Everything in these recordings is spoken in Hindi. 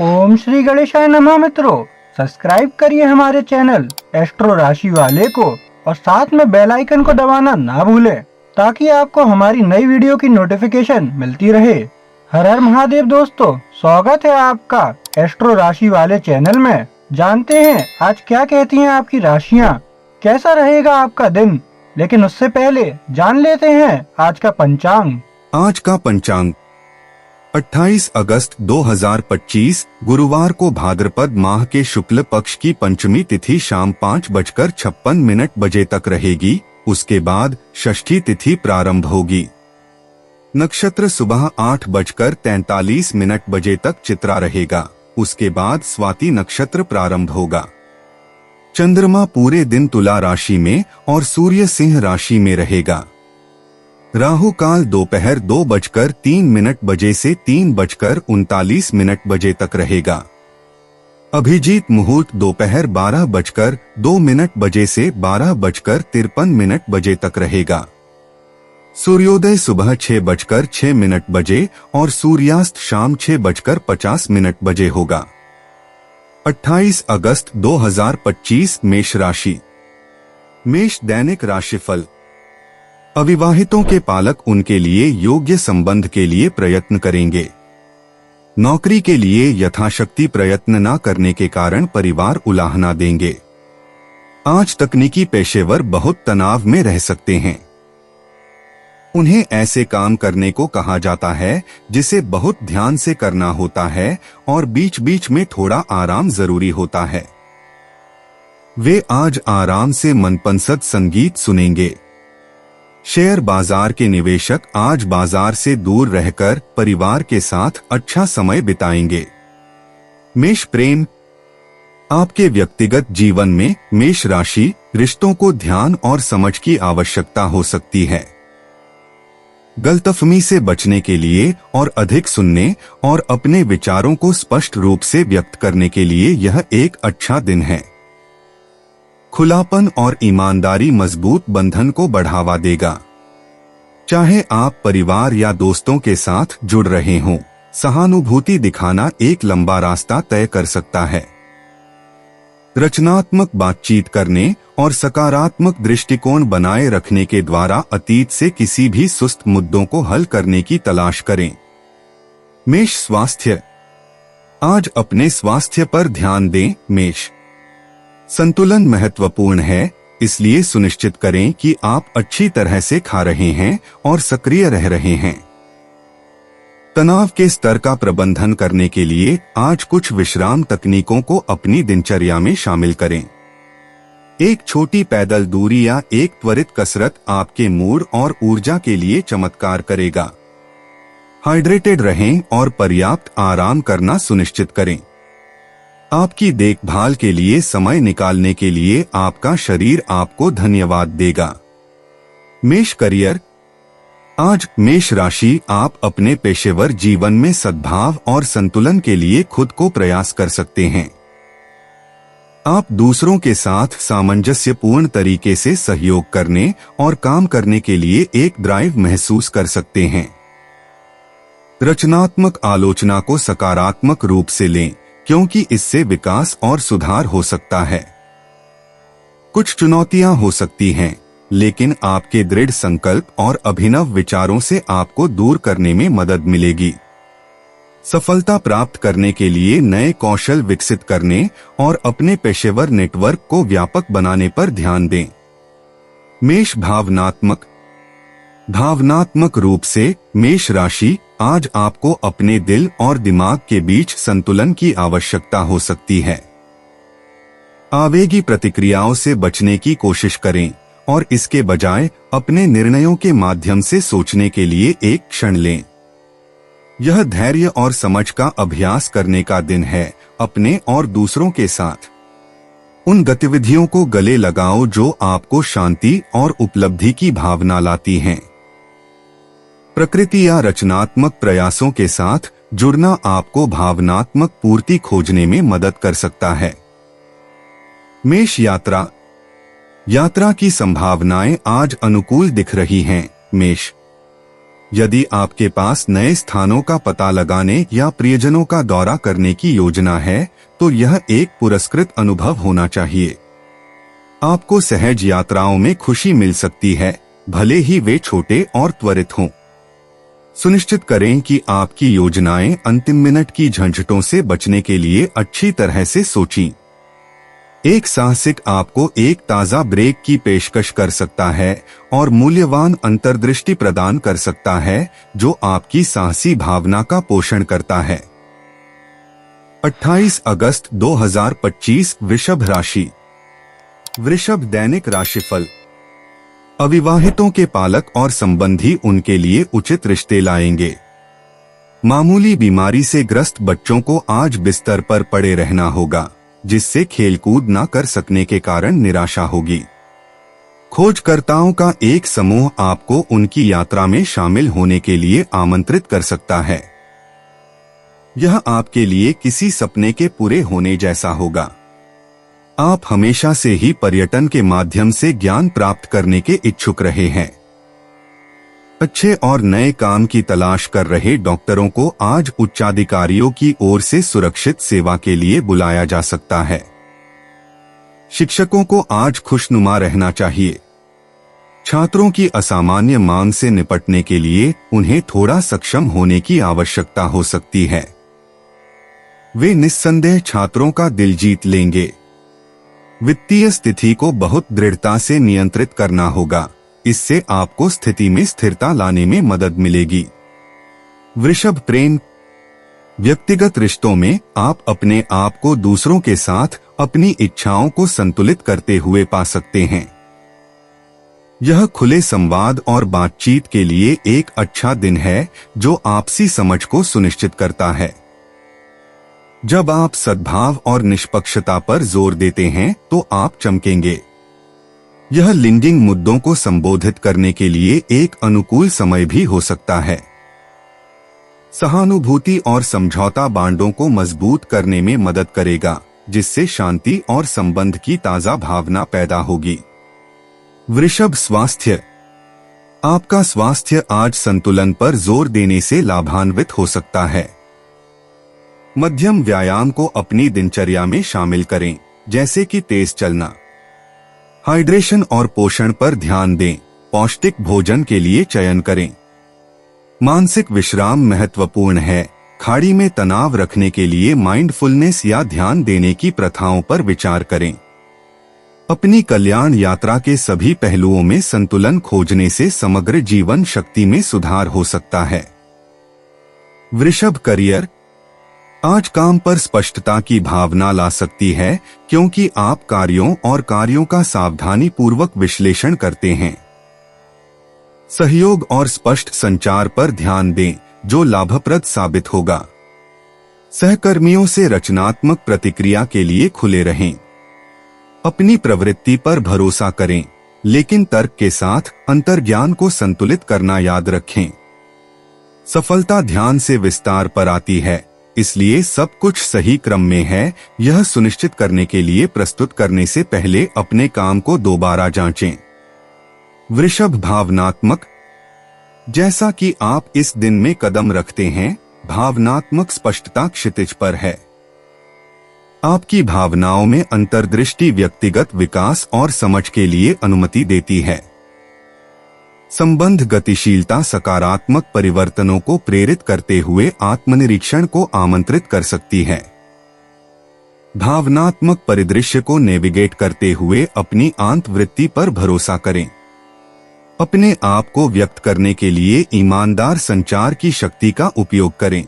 ओम श्री गणेशाय नमः। मित्रों, सब्सक्राइब करिए हमारे चैनल एस्ट्रो राशि वाले को और साथ में बेल आइकन को दबाना ना भूलें ताकि आपको हमारी नई वीडियो की नोटिफिकेशन मिलती रहे। हर हर महादेव दोस्तों, स्वागत है आपका एस्ट्रो राशि वाले चैनल में। जानते हैं आज क्या कहती हैं आपकी राशियां, कैसा रहेगा आपका दिन। लेकिन उससे पहले जान लेते हैं आज का पंचांग। आज का पंचांग 28 अगस्त 2025 गुरुवार को भाद्रपद माह के शुक्ल पक्ष की पंचमी तिथि शाम 5:56 बजे तक रहेगी। उसके बाद षष्ठी तिथि प्रारंभ होगी। नक्षत्र सुबह 8:43 बजे तक चित्रा रहेगा। उसके बाद स्वाति नक्षत्र प्रारंभ होगा। चंद्रमा पूरे दिन तुला राशि में और सूर्य सिंह राशि में रहेगा। राहु काल दोपहर 2:03 बजे से 3:39 बजे तक रहेगा। अभिजीत मुहूर्त दोपहर 12:02 बजे से 12:53 बजे तक रहेगा। सूर्योदय सुबह 6:06 बजे और सूर्यास्त शाम 6:50 बजे होगा। 28 अगस्त 2025 मेष राशि। मेष दैनिक राशिफल। अविवाहितों के पालक उनके लिए योग्य संबंध के लिए प्रयत्न करेंगे। नौकरी के लिए यथाशक्ति प्रयत्न न करने के कारण परिवार उलाहना देंगे। आज तकनीकी पेशेवर बहुत तनाव में रह सकते हैं। उन्हें ऐसे काम करने को कहा जाता है जिसे बहुत ध्यान से करना होता है और बीच बीच में थोड़ा आराम जरूरी होता है। वे आज आराम से मनपसंद संगीत सुनेंगे। शेयर बाजार के निवेशक आज बाजार से दूर रहकर परिवार के साथ अच्छा समय बिताएंगे। मेष प्रेम। आपके व्यक्तिगत जीवन में मेष राशि रिश्तों को ध्यान और समझ की आवश्यकता हो सकती है। गलतफहमी से बचने के लिए और अधिक सुनने और अपने विचारों को स्पष्ट रूप से व्यक्त करने के लिए यह एक अच्छा दिन है। खुलापन और ईमानदारी मजबूत बंधन को बढ़ावा देगा। चाहे आप परिवार या दोस्तों के साथ जुड़ रहे हों, सहानुभूति दिखाना एक लंबा रास्ता तय कर सकता है। रचनात्मक बातचीत करने और सकारात्मक दृष्टिकोण बनाए रखने के द्वारा अतीत से किसी भी सुस्त मुद्दों को हल करने की तलाश करें। मेष स्वास्थ्य। आज अपने स्वास्थ्य पर ध्यान दें। मेष संतुलन महत्वपूर्ण है, इसलिए सुनिश्चित करें कि आप अच्छी तरह से खा रहे हैं और सक्रिय रह रहे हैं। तनाव के स्तर का प्रबंधन करने के लिए आज कुछ विश्राम तकनीकों को अपनी दिनचर्या में शामिल करें। एक छोटी पैदल दूरी या एक त्वरित कसरत आपके मूड और ऊर्जा के लिए चमत्कार करेगा। हाइड्रेटेड रहें और पर्याप्त आराम करना सुनिश्चित करें। आपकी देखभाल के लिए समय निकालने के लिए आपका शरीर आपको धन्यवाद देगा। मेष करियर। आज मेष राशि आप अपने पेशेवर जीवन में सद्भाव और संतुलन के लिए खुद को प्रयास कर सकते हैं। आप दूसरों के साथ सामंजस्यपूर्ण तरीके से सहयोग करने और काम करने के लिए एक ड्राइव महसूस कर सकते हैं। रचनात्मक आलोचना को सकारात्मक रूप से लें, क्योंकि इससे विकास और सुधार हो सकता है। कुछ चुनौतियां हो सकती हैं, लेकिन आपके दृढ़ संकल्प और अभिनव विचारों से आपको दूर करने में मदद मिलेगी। सफलता प्राप्त करने के लिए नए कौशल विकसित करने और अपने पेशेवर नेटवर्क को व्यापक बनाने पर ध्यान दें। मेष भावनात्मक। भावनात्मक रूप से मेष राशि आज आपको अपने दिल और दिमाग के बीच संतुलन की आवश्यकता हो सकती है। आवेगी प्रतिक्रियाओं से बचने की कोशिश करें और इसके बजाय अपने निर्णयों के माध्यम से सोचने के लिए एक क्षण लें। यह धैर्य और समझ का अभ्यास करने का दिन है। अपने और दूसरों के साथ उन गतिविधियों को गले लगाओ जो आपको शांति और उपलब्धि की भावना लाती हैं। प्रकृति या रचनात्मक प्रयासों के साथ जुड़ना आपको भावनात्मक पूर्ति खोजने में मदद कर सकता है। मेष यात्रा। यात्रा की संभावनाएं आज अनुकूल दिख रही हैं। मेष यदि आपके पास नए स्थानों का पता लगाने या प्रियजनों का दौरा करने की योजना है तो यह एक पुरस्कृत अनुभव होना चाहिए। आपको सहज यात्राओं में खुशी मिल सकती है, भले ही वे छोटे और त्वरित हों। सुनिश्चित करें कि आपकी योजनाएं अंतिम मिनट की झंझटों से बचने के लिए अच्छी तरह से सोचीं। एक साहसिक आपको एक ताज़ा ब्रेक की पेशकश कर सकता है और मूल्यवान अंतर्दृष्टि प्रदान कर सकता है जो आपकी साहसी भावना का पोषण करता है। 28 अगस्त 2025 वृषभ राशि। वृषभ दैनिक राशिफल। अविवाहितों के पालक और संबंधी उनके लिए उचित रिश्ते लाएंगे। मामूली बीमारी से ग्रस्त बच्चों को आज बिस्तर पर पड़े रहना होगा, जिससे खेलकूद न कर सकने के कारण निराशा होगी। खोजकर्ताओं का एक समूह आपको उनकी यात्रा में शामिल होने के लिए आमंत्रित कर सकता है। यह आपके लिए किसी सपने के पूरे होने जैसा होगा। आप हमेशा से ही पर्यटन के माध्यम से ज्ञान प्राप्त करने के इच्छुक रहे हैं। अच्छे और नए काम की तलाश कर रहे डॉक्टरों को आज उच्चाधिकारियों की ओर से सुरक्षित सेवा के लिए बुलाया जा सकता है। शिक्षकों को आज खुशनुमा रहना चाहिए। छात्रों की असामान्य मांग से निपटने के लिए उन्हें थोड़ा सक्षम होने की आवश्यकता हो सकती है। वे निस्संदेह छात्रों का दिल जीत लेंगे। वित्तीय स्थिति को बहुत दृढ़ता से नियंत्रित करना होगा, इससे आपको स्थिति में स्थिरता लाने में मदद मिलेगी। वृषभ प्रेम। व्यक्तिगत रिश्तों में आप अपने आप को दूसरों के साथ अपनी इच्छाओं को संतुलित करते हुए पा सकते हैं। यह खुले संवाद और बातचीत के लिए एक अच्छा दिन है जो आपसी समझ को सुनिश्चित करता है। जब आप सद्भाव और निष्पक्षता पर जोर देते हैं तो आप चमकेंगे। यह लिंगिंग मुद्दों को संबोधित करने के लिए एक अनुकूल समय भी हो सकता है। सहानुभूति और समझौता बांडों को मजबूत करने में मदद करेगा, जिससे शांति और संबंध की ताजा भावना पैदा होगी। वृषभ स्वास्थ्य। आपका स्वास्थ्य आज संतुलन पर जोर देने से लाभान्वित हो सकता है। मध्यम व्यायाम को अपनी दिनचर्या में शामिल करें, जैसे कि तेज चलना। हाइड्रेशन और पोषण पर ध्यान दें। पौष्टिक भोजन के लिए चयन करें। मानसिक विश्राम महत्वपूर्ण है। खाड़ी में तनाव रखने के लिए माइंडफुलनेस या ध्यान देने की प्रथाओं पर विचार करें। अपनी कल्याण यात्रा के सभी पहलुओं में संतुलन खोजने से समग्र जीवन शक्ति में सुधार हो सकता है। वृषभ करियर। आज काम पर स्पष्टता की भावना ला सकती है, क्योंकि आप कार्यों का सावधानी पूर्वक विश्लेषण करते हैं। सहयोग और स्पष्ट संचार पर ध्यान दें, जो लाभप्रद साबित होगा। सहकर्मियों से रचनात्मक प्रतिक्रिया के लिए खुले रहें। अपनी प्रवृत्ति पर भरोसा करें, लेकिन तर्क के साथ अंतर्ज्ञान को संतुलित करना याद रखें। सफलता ध्यान से विस्तार पर आती है, इसलिए सब कुछ सही क्रम में है। यह सुनिश्चित करने के लिए प्रस्तुत करने से पहले अपने काम को दोबारा जांचें। वृषभ भावनात्मक। जैसा कि आप इस दिन में कदम रखते हैं, भावनात्मक स्पष्टता क्षितिज पर है। आपकी भावनाओं में अंतर्दृष्टि व्यक्तिगत विकास और समझ के लिए अनुमति देती है। संबंध गतिशीलता सकारात्मक परिवर्तनों को प्रेरित करते हुए आत्मनिरीक्षण को आमंत्रित कर सकती है। भावनात्मक परिदृश्य को नेविगेट करते हुए अपनी आंतवृत्ति पर भरोसा करें। अपने आप को व्यक्त करने के लिए ईमानदार संचार की शक्ति का उपयोग करें।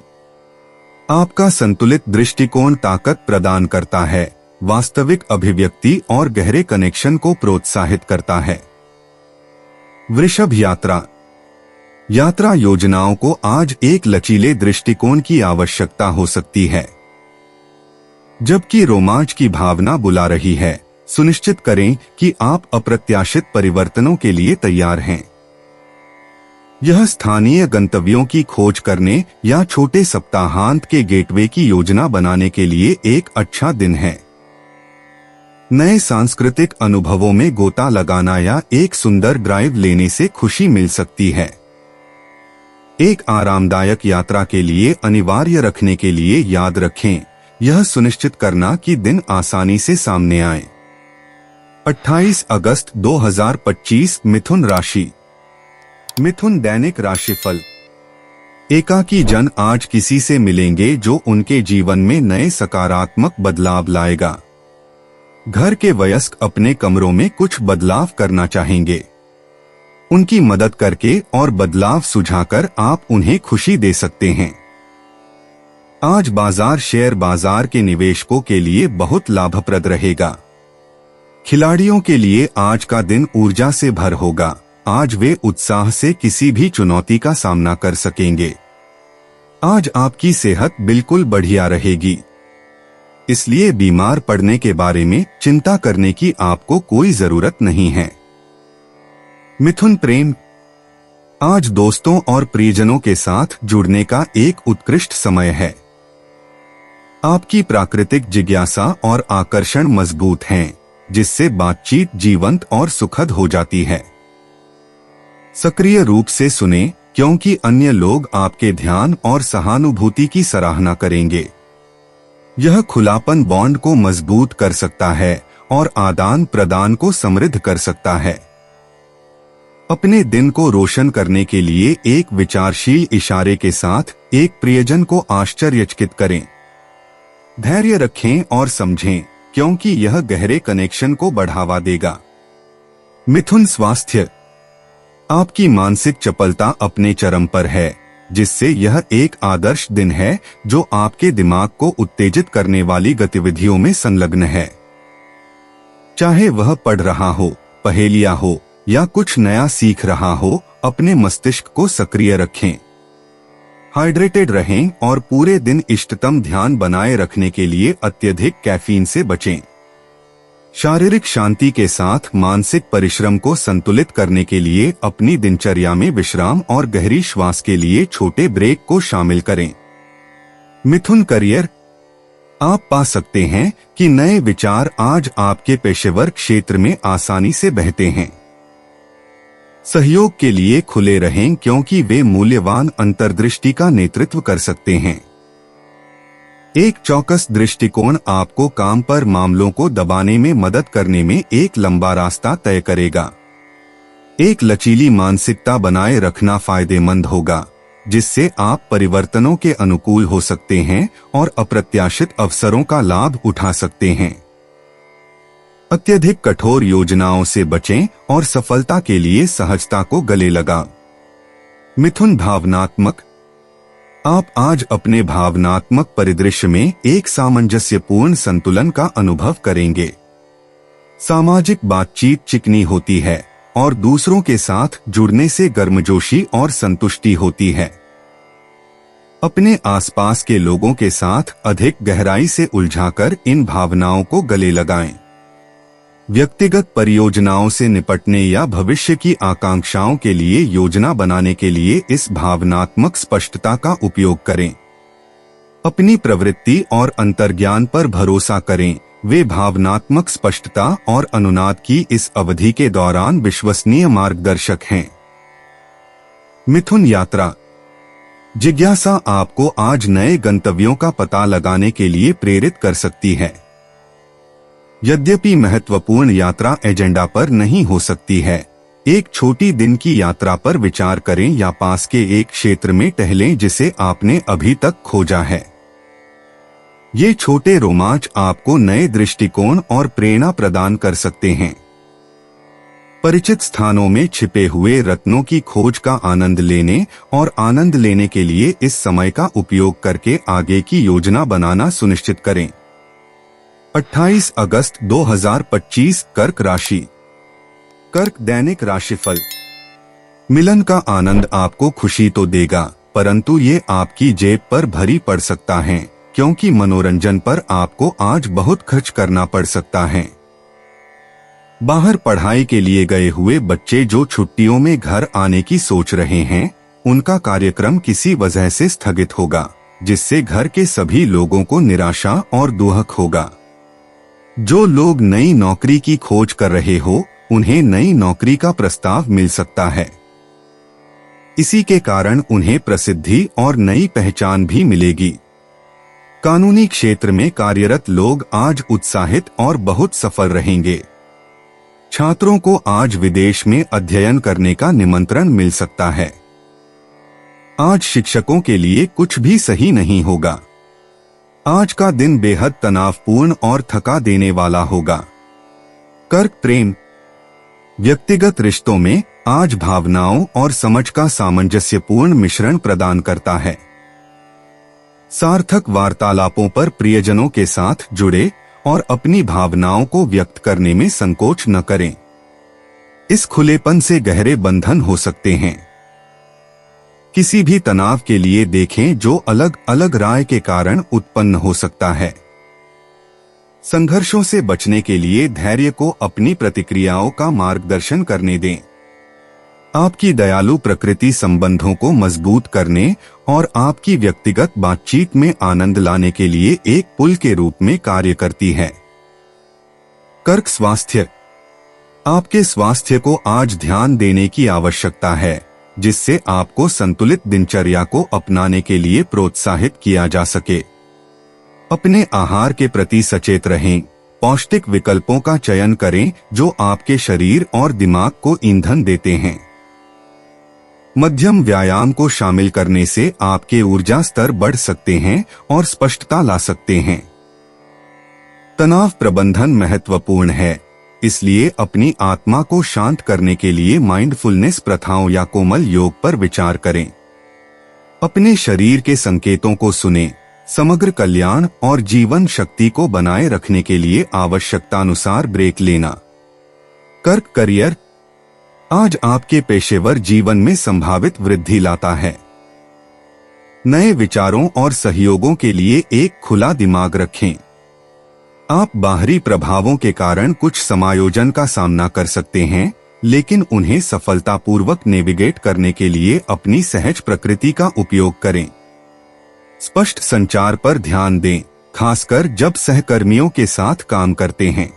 आपका संतुलित दृष्टिकोण ताकत प्रदान करता है, वास्तविक अभिव्यक्ति और गहरे कनेक्शन को प्रोत्साहित करता है। वृषभ यात्रा योजनाओं को आज एक लचीले दृष्टिकोण की आवश्यकता हो सकती है। जबकि रोमांच की भावना बुला रही है, सुनिश्चित करें कि आप अप्रत्याशित परिवर्तनों के लिए तैयार हैं। यह स्थानीय गंतव्यों की खोज करने या छोटे सप्ताहांत के गेटवे की योजना बनाने के लिए एक अच्छा दिन है। नए सांस्कृतिक अनुभवों में गोता लगाना या एक सुंदर ड्राइव लेने से खुशी मिल सकती है। एक आरामदायक यात्रा के लिए अनिवार्य रखने के लिए याद रखें, यह सुनिश्चित करना कि दिन आसानी से सामने आए। 28 अगस्त 2025 मिथुन राशि। मिथुन दैनिक राशिफल। एकाकी जन आज किसी से मिलेंगे जो उनके जीवन में नए सकारात्मक बदलाव लाएगा। घर के वयस्क अपने कमरों में कुछ बदलाव करना चाहेंगे। उनकी मदद करके और बदलाव सुझाकर आप उन्हें खुशी दे सकते हैं। आज बाजार शेयर बाजार के निवेशकों के लिए बहुत लाभप्रद रहेगा। खिलाड़ियों के लिए आज का दिन ऊर्जा से भर होगा। आज वे उत्साह से किसी भी चुनौती का सामना कर सकेंगे। आज आपकी सेहत बिल्कुल बढ़िया रहेगी, इसलिए बीमार पड़ने के बारे में चिंता करने की आपको कोई जरूरत नहीं है। मिथुन प्रेम। आज दोस्तों और प्रियजनों के साथ जुड़ने का एक उत्कृष्ट समय है। आपकी प्राकृतिक जिज्ञासा और आकर्षण मजबूत हैं, जिससे बातचीत जीवंत और सुखद हो जाती है। सक्रिय रूप से सुने, क्योंकि अन्य लोग आपके ध्यान और सहानुभूति की सराहना करेंगे। यह खुलापन बॉन्ड को मजबूत कर सकता है और आदान प्रदान को समृद्ध कर सकता है। अपने दिन को रोशन करने के लिए एक विचारशील इशारे के साथ एक प्रियजन को आश्चर्यचकित करें। धैर्य रखें और समझें, क्योंकि यह गहरे कनेक्शन को बढ़ावा देगा। मिथुन स्वास्थ्य। आपकी मानसिक चपलता अपने चरम पर है, जिससे यह एक आदर्श दिन है जो आपके दिमाग को उत्तेजित करने वाली गतिविधियों में संलग्न है। चाहे वह पढ़ रहा हो, पहेलियां हो या कुछ नया सीख रहा हो, अपने मस्तिष्क को सक्रिय रखें। हाइड्रेटेड रहें और पूरे दिन इष्टतम ध्यान बनाए रखने के लिए अत्यधिक कैफीन से बचें। शारीरिक शांति के साथ मानसिक परिश्रम को संतुलित करने के लिए अपनी दिनचर्या में विश्राम और गहरी श्वास के लिए छोटे ब्रेक को शामिल करें। मिथुन करियर। आप पा सकते हैं कि नए विचार आज आपके पेशेवर क्षेत्र में आसानी से बहते हैं। सहयोग के लिए खुले रहें, क्योंकि वे मूल्यवान अंतर्दृष्टि का नेतृत्व कर सकते हैं। एक चौकस दृष्टिकोण आपको काम पर मामलों को दबाने में मदद करने में एक लंबा रास्ता तय करेगा। एक लचीली मानसिकता बनाए रखना फायदेमंद होगा, जिससे आप परिवर्तनों के अनुकूल हो सकते हैं और अप्रत्याशित अवसरों का लाभ उठा सकते हैं। अत्यधिक कठोर योजनाओं से बचें और सफलता के लिए सहजता को गले लगाएं। मिथुन भावनात्मक। आप आज अपने भावनात्मक परिदृश्य में एक सामंजस्यपूर्ण संतुलन का अनुभव करेंगे। सामाजिक बातचीत चिकनी होती है और दूसरों के साथ जुड़ने से गर्मजोशी और संतुष्टि होती है। अपने आसपास के लोगों के साथ अधिक गहराई से उलझाकर इन भावनाओं को गले लगाएं। व्यक्तिगत परियोजनाओं से निपटने या भविष्य की आकांक्षाओं के लिए योजना बनाने के लिए इस भावनात्मक स्पष्टता का उपयोग करें। अपनी प्रवृत्ति और अंतर्ज्ञान पर भरोसा करें, वे भावनात्मक स्पष्टता और अनुनाद की इस अवधि के दौरान विश्वसनीय मार्गदर्शक हैं। मिथुन यात्रा। जिज्ञासा आपको आज नए गंतव्यों का पता लगाने के लिए प्रेरित कर सकती है। यद्यपि महत्वपूर्ण यात्रा एजेंडा पर नहीं हो सकती है, एक छोटी दिन की यात्रा पर विचार करें या पास के एक क्षेत्र में टहलें जिसे आपने अभी तक खोजा है। ये छोटे रोमांच आपको नए दृष्टिकोण और प्रेरणा प्रदान कर सकते हैं। परिचित स्थानों में छिपे हुए रत्नों की खोज का आनंद लेने और आनंद लेने के लिए इस समय का उपयोग करके आगे की योजना बनाना सुनिश्चित करें। 28 अगस्त 2025 कर्क राशि। कर्क दैनिक राशिफल। मिलन का आनंद आपको खुशी तो देगा, परंतु ये आपकी जेब पर भारी पड़ सकता है, क्योंकि मनोरंजन पर आपको आज बहुत खर्च करना पड़ सकता है। बाहर पढ़ाई के लिए गए हुए बच्चे जो छुट्टियों में घर आने की सोच रहे हैं, उनका कार्यक्रम किसी वजह से स्थगित होगा, जिससे घर के सभी लोगों को निराशा और दुहक होगा। जो लोग नई नौकरी की खोज कर रहे हो, उन्हें नई नौकरी का प्रस्ताव मिल सकता है। इसी के कारण उन्हें प्रसिद्धि और नई पहचान भी मिलेगी। कानूनी क्षेत्र में कार्यरत लोग आज उत्साहित और बहुत सफल रहेंगे। छात्रों को आज विदेश में अध्ययन करने का निमंत्रण मिल सकता है। आज शिक्षकों के लिए कुछ भी सही नहीं होगा। आज का दिन बेहद तनावपूर्ण और थका देने वाला होगा। कर्क प्रेम, व्यक्तिगत रिश्तों में आज भावनाओं और समझ का सामंजस्यपूर्ण मिश्रण प्रदान करता है। सार्थक वार्तालापों पर प्रियजनों के साथ जुड़े और अपनी भावनाओं को व्यक्त करने में संकोच न करें। इस खुलेपन से गहरे बंधन हो सकते हैं। किसी भी तनाव के लिए देखें जो अलग अलग राय के कारण उत्पन्न हो सकता है। संघर्षों से बचने के लिए धैर्य को अपनी प्रतिक्रियाओं का मार्गदर्शन करने दें। आपकी दयालु प्रकृति संबंधों को मजबूत करने और आपकी व्यक्तिगत बातचीत में आनंद लाने के लिए एक पुल के रूप में कार्य करती है। कर्क स्वास्थ्य, आपके स्वास्थ्य को आज ध्यान देने की आवश्यकता है, जिससे आपको संतुलित दिनचर्या को अपनाने के लिए प्रोत्साहित किया जा सके। अपने आहार के प्रति सचेत रहें, पौष्टिक विकल्पों का चयन करें जो आपके शरीर और दिमाग को ईंधन देते हैं। मध्यम व्यायाम को शामिल करने से आपके ऊर्जा स्तर बढ़ सकते हैं और स्पष्टता ला सकते हैं। तनाव प्रबंधन महत्वपूर्ण है, इसलिए अपनी आत्मा को शांत करने के लिए माइंडफुलनेस प्रथाओं या कोमल योग पर विचार करें। अपने शरीर के संकेतों को सुनें। समग्र कल्याण और जीवन शक्ति को बनाए रखने के लिए आवश्यकतानुसार ब्रेक लेना। कर्क करियर, आज आपके पेशेवर जीवन में संभावित वृद्धि लाता है। नए विचारों और सहयोगों के लिए एक खुला दिमाग रखें। आप बाहरी प्रभावों के कारण कुछ समायोजन का सामना कर सकते हैं, लेकिन उन्हें सफलतापूर्वक नेविगेट करने के लिए अपनी सहज प्रकृति का उपयोग करें। स्पष्ट संचार पर ध्यान दें, खासकर जब सहकर्मियों के साथ काम करते हैं।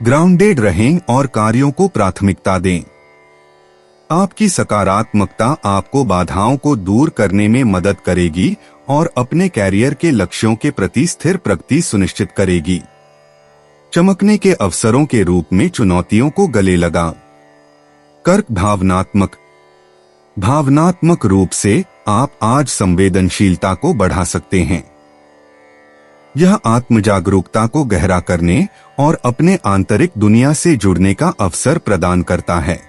ग्राउंडेड रहें और कार्यों को प्राथमिकता दें। आपकी सकारात्मकता आपको बाधाओं को दूर करने में मदद करेगी और अपने कैरियर के लक्ष्यों के प्रति स्थिर प्रगति सुनिश्चित करेगी। चमकने के अवसरों के रूप में चुनौतियों को गले लगाओ। कर्क भावनात्मक रूप से आप आज संवेदनशीलता को बढ़ा सकते हैं। यह आत्मजागरूकता को गहरा करने और अपने आंतरिक दुनिया से जुड़ने का अवसर प्रदान करता है।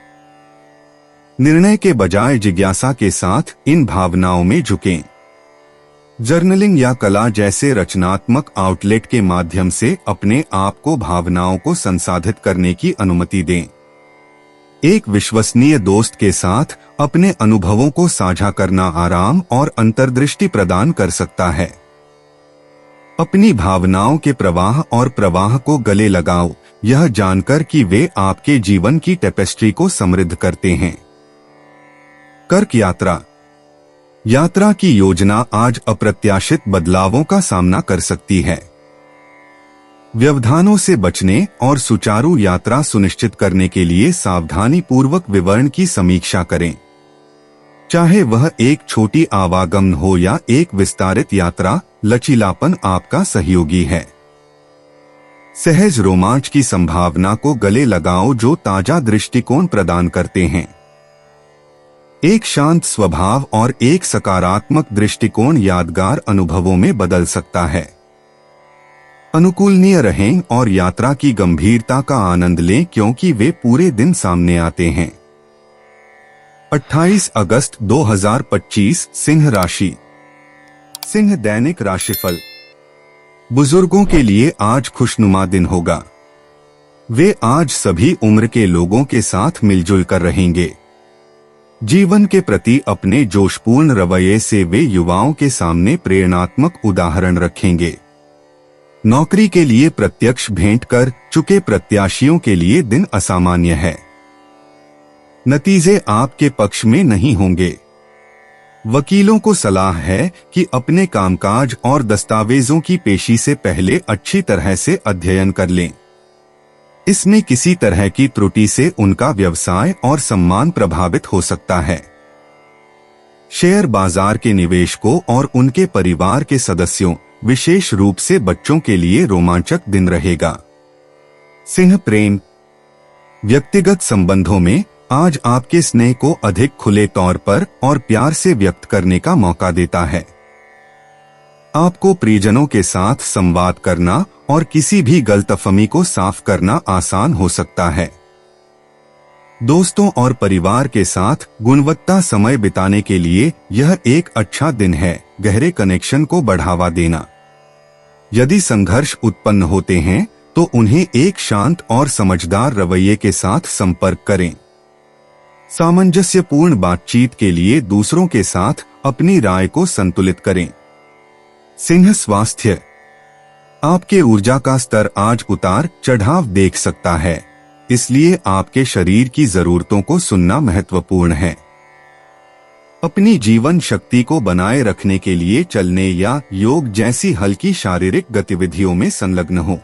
निर्णय के बजाय जिज्ञासा के साथ इन भावनाओं में झुकें। जर्नलिंग या कला जैसे रचनात्मक आउटलेट के माध्यम से अपने आप को भावनाओं को संसाधित करने की अनुमति दें। एक विश्वसनीय दोस्त के साथ अपने अनुभवों को साझा करना आराम और अंतर्दृष्टि प्रदान कर सकता है। अपनी भावनाओं के प्रवाह और प्रवाह को गले लगाओ, यह जानकर कि वे आपके जीवन की टेपेस्ट्री को समृद्ध करते हैं। कर्क यात्रा की योजना आज अप्रत्याशित बदलावों का सामना कर सकती है। व्यवधानों से बचने और सुचारू यात्रा सुनिश्चित करने के लिए सावधानी पूर्वक विवरण की समीक्षा करें। चाहे वह एक छोटी आवागमन हो या एक विस्तारित यात्रा, लचीलापन आपका सहयोगी है। सहज रोमांच की संभावना को गले लगाओ जो ताजा दृष्टिकोण प्रदान करते हैं। एक शांत स्वभाव और एक सकारात्मक दृष्टिकोण यादगार अनुभवों में बदल सकता है। अनुकूलनीय रहें और यात्रा की गंभीरता का आनंद लें क्योंकि वे पूरे दिन सामने आते हैं। 28 अगस्त 2025 सिंह राशि। सिंह दैनिक राशिफल। बुजुर्गों के लिए आज खुशनुमा दिन होगा। वे आज सभी उम्र के लोगों के साथ मिलजुल कर रहेंगे। जीवन के प्रति अपने जोशपूर्ण रवैये से वे युवाओं के सामने प्रेरणात्मक उदाहरण रखेंगे। नौकरी के लिए प्रत्यक्ष भेंट कर चुके प्रत्याशियों के लिए दिन असामान्य है। नतीजे आपके पक्ष में नहीं होंगे। वकीलों को सलाह है कि अपने कामकाज और दस्तावेजों की पेशी से पहले अच्छी तरह से अध्ययन कर लें। इसमें किसी तरह की त्रुटि से उनका व्यवसाय और सम्मान प्रभावित हो सकता है। शेयर बाजार के निवेशकों और उनके परिवार के सदस्यों, विशेष रूप से बच्चों के लिए रोमांचक दिन रहेगा। सिंह प्रेम, व्यक्तिगत संबंधों में आज आपके स्नेह को अधिक खुले तौर पर और प्यार से व्यक्त करने का मौका देता है। आपको प्रियजनों के साथ संवाद करना और किसी भी गलतफहमी को साफ करना आसान हो सकता है। दोस्तों और परिवार के साथ गुणवत्ता समय बिताने के लिए यह एक अच्छा दिन है। गहरे कनेक्शन को बढ़ावा देना। यदि संघर्ष उत्पन्न होते हैं तो उन्हें एक शांत और समझदार रवैये के साथ संपर्क करें। सामंजस्यपूर्ण बातचीत के लिए दूसरों के साथ अपनी राय को संतुलित करें। सिंह स्वास्थ्य, आपके ऊर्जा का स्तर आज उतार चढ़ाव देख सकता है, इसलिए आपके शरीर की जरूरतों को सुनना महत्वपूर्ण है। अपनी जीवन शक्ति को बनाए रखने के लिए चलने या योग जैसी हल्की शारीरिक गतिविधियों में संलग्न हो।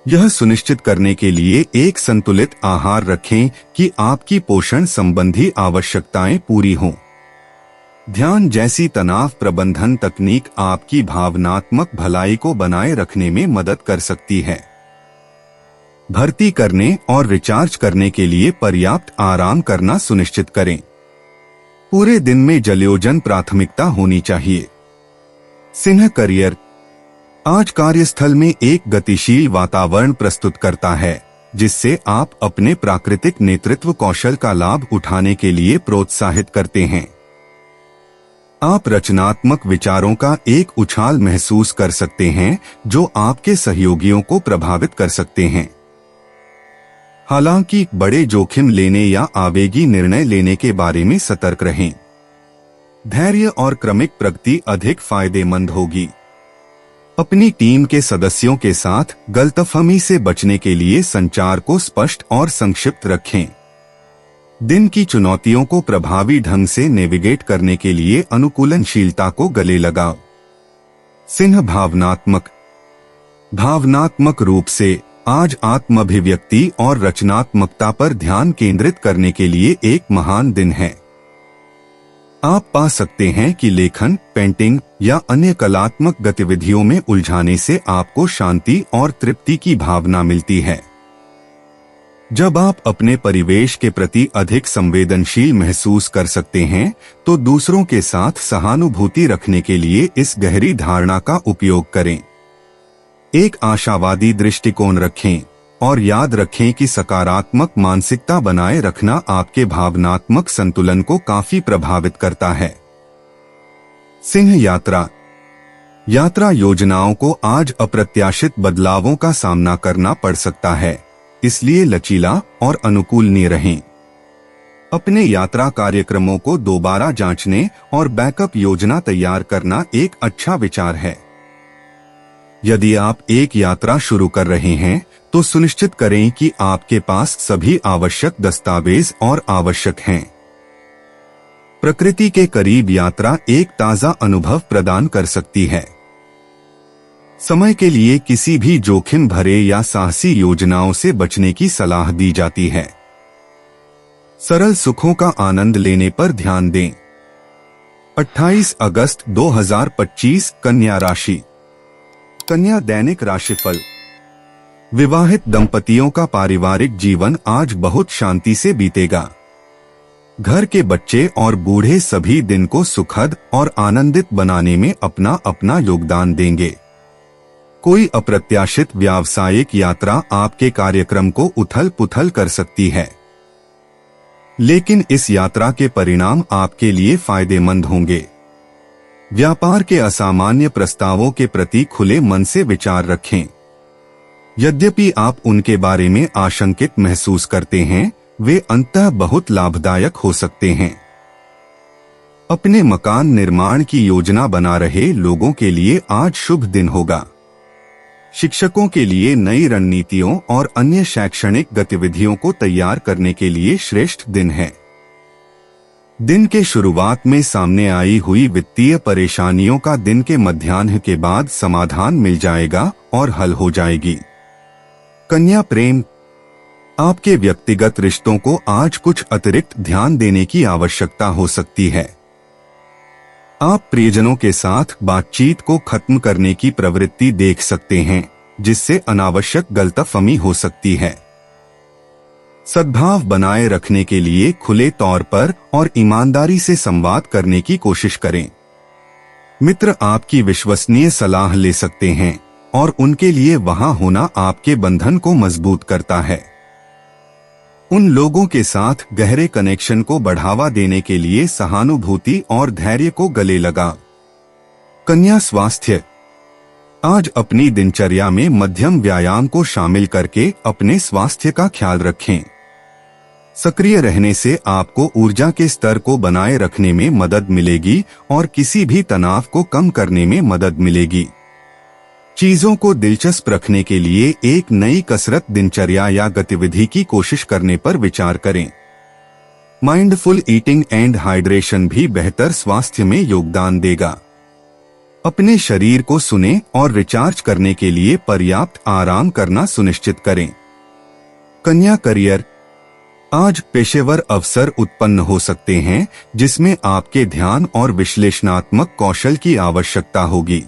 यह सुनिश्चित करने के लिए एक संतुलित आहार रखें कि आपकी पोषण संबंधी आवश्यकताएं पूरी हों। ध्यान जैसी तनाव प्रबंधन तकनीक आपकी भावनात्मक भलाई को बनाए रखने में मदद कर सकती है। भर्ती करने और रिचार्ज करने के लिए पर्याप्त आराम करना सुनिश्चित करें। पूरे दिन में जलयोजन प्राथमिकता होनी चाहिए। सिंह करियर, आज कार्यस्थल में एक गतिशील वातावरण प्रस्तुत करता है, जिससे आप अपने प्राकृतिक नेतृत्व कौशल का लाभ उठाने के लिए प्रोत्साहित करते हैं। आप रचनात्मक विचारों का एक उछाल महसूस कर सकते हैं जो आपके सहयोगियों को प्रभावित कर सकते हैं। हालांकि बड़े जोखिम लेने या आवेगी निर्णय लेने के बारे में सतर्क रहें। धैर्य और क्रमिक प्रगति अधिक फायदेमंद होगी। अपनी टीम के सदस्यों के साथ गलतफहमी से बचने के लिए संचार को स्पष्ट और संक्षिप्त रखें। दिन की चुनौतियों को प्रभावी ढंग से नेविगेट करने के लिए अनुकूलनशीलता को गले लगाओ। सिंह भावनात्मक रूप से आज आत्माभिव्यक्ति और रचनात्मकता पर ध्यान केंद्रित करने के लिए एक महान दिन है। आप पा सकते हैं कि लेखन, पेंटिंग या अन्य कलात्मक गतिविधियों में उलझाने से आपको शांति और तृप्ति की भावना मिलती है। जब आप अपने परिवेश के प्रति अधिक संवेदनशील महसूस कर सकते हैं, तो दूसरों के साथ सहानुभूति रखने के लिए इस गहरी धारणा का उपयोग करें। एक आशावादी दृष्टिकोण रखें और याद रखें कि सकारात्मक मानसिकता बनाए रखना आपके भावनात्मक संतुलन को काफी प्रभावित करता है। सिंह यात्रा योजनाओं को आज अप्रत्याशित बदलावों का सामना करना पड़ सकता है, इसलिए लचीला और अनुकूलनीय रहें। अपने यात्रा कार्यक्रमों को दोबारा जांचने और बैकअप योजना तैयार करना एक अच्छा विचार है। यदि आप एक यात्रा शुरू कर रहे हैं, तो सुनिश्चित करें कि आपके पास सभी आवश्यक दस्तावेज और आवश्यक हैं। प्रकृति के करीब यात्रा एक ताजा अनुभव प्रदान कर सकती है। समय के लिए किसी भी जोखिम भरे या साहसी योजनाओं से बचने की सलाह दी जाती है। सरल सुखों का आनंद लेने पर ध्यान दें। 28 अगस्त 2025 कन्या राशि। कन्या दैनिक राशिफल। विवाहित दंपतियों का पारिवारिक जीवन आज बहुत शांति से बीतेगा। घर के बच्चे और बूढ़े सभी दिन को सुखद और आनंदित बनाने में अपना अपना योगदान देंगे। कोई अप्रत्याशित व्यावसायिक यात्रा आपके कार्यक्रम को उथल-पुथल कर सकती है, लेकिन इस यात्रा के परिणाम आपके लिए फायदेमंद होंगे। व्यापार के असामान्य प्रस्तावों के प्रति खुले मन से विचार रखें। यद्यपि आप उनके बारे में आशंकित महसूस करते हैं, वे अंततः बहुत लाभदायक हो सकते हैं। अपने मकान निर्माण की योजना बना रहे लोगों के लिए आज शुभ दिन होगा। शिक्षकों के लिए नई रणनीतियों और अन्य शैक्षणिक गतिविधियों को तैयार करने के लिए श्रेष्ठ दिन है। दिन के शुरुआत में सामने आई हुई वित्तीय परेशानियों का दिन के मध्याह्न के बाद समाधान मिल जाएगा और हल हो जाएगी। कन्या प्रेम। आपके व्यक्तिगत रिश्तों को आज कुछ अतिरिक्त ध्यान देने की आवश्यकता हो सकती है। आप प्रियजनों के साथ बातचीत को खत्म करने की प्रवृत्ति देख सकते हैं, जिससे अनावश्यक गलतफहमी हो सकती है। सद्भाव बनाए रखने के लिए खुले तौर पर और ईमानदारी से संवाद करने की कोशिश करें। मित्र आपकी विश्वसनीय सलाह ले सकते हैं और उनके लिए वहां होना आपके बंधन को मजबूत करता है। उन लोगों के साथ गहरे कनेक्शन को बढ़ावा देने के लिए सहानुभूति और धैर्य को गले लगा। कन्या स्वास्थ्य। आज अपनी दिनचर्या में मध्यम व्यायाम को शामिल करके अपने स्वास्थ्य का ख्याल रखें। सक्रिय रहने से आपको ऊर्जा के स्तर को बनाए रखने में मदद मिलेगी और किसी भी तनाव को कम करने में मदद मिलेगी। चीजों को दिलचस्प रखने के लिए एक नई कसरत, दिनचर्या या गतिविधि की कोशिश करने पर विचार करें। माइंडफुल ईटिंग एंड हाइड्रेशन भी बेहतर स्वास्थ्य में योगदान देगा। अपने शरीर को सुनें और रिचार्ज करने के लिए पर्याप्त आराम करना सुनिश्चित करें। कन्या करियर। आज पेशेवर अवसर उत्पन्न हो सकते हैं जिसमें आपके ध्यान और विश्लेषणात्मक कौशल की आवश्यकता होगी।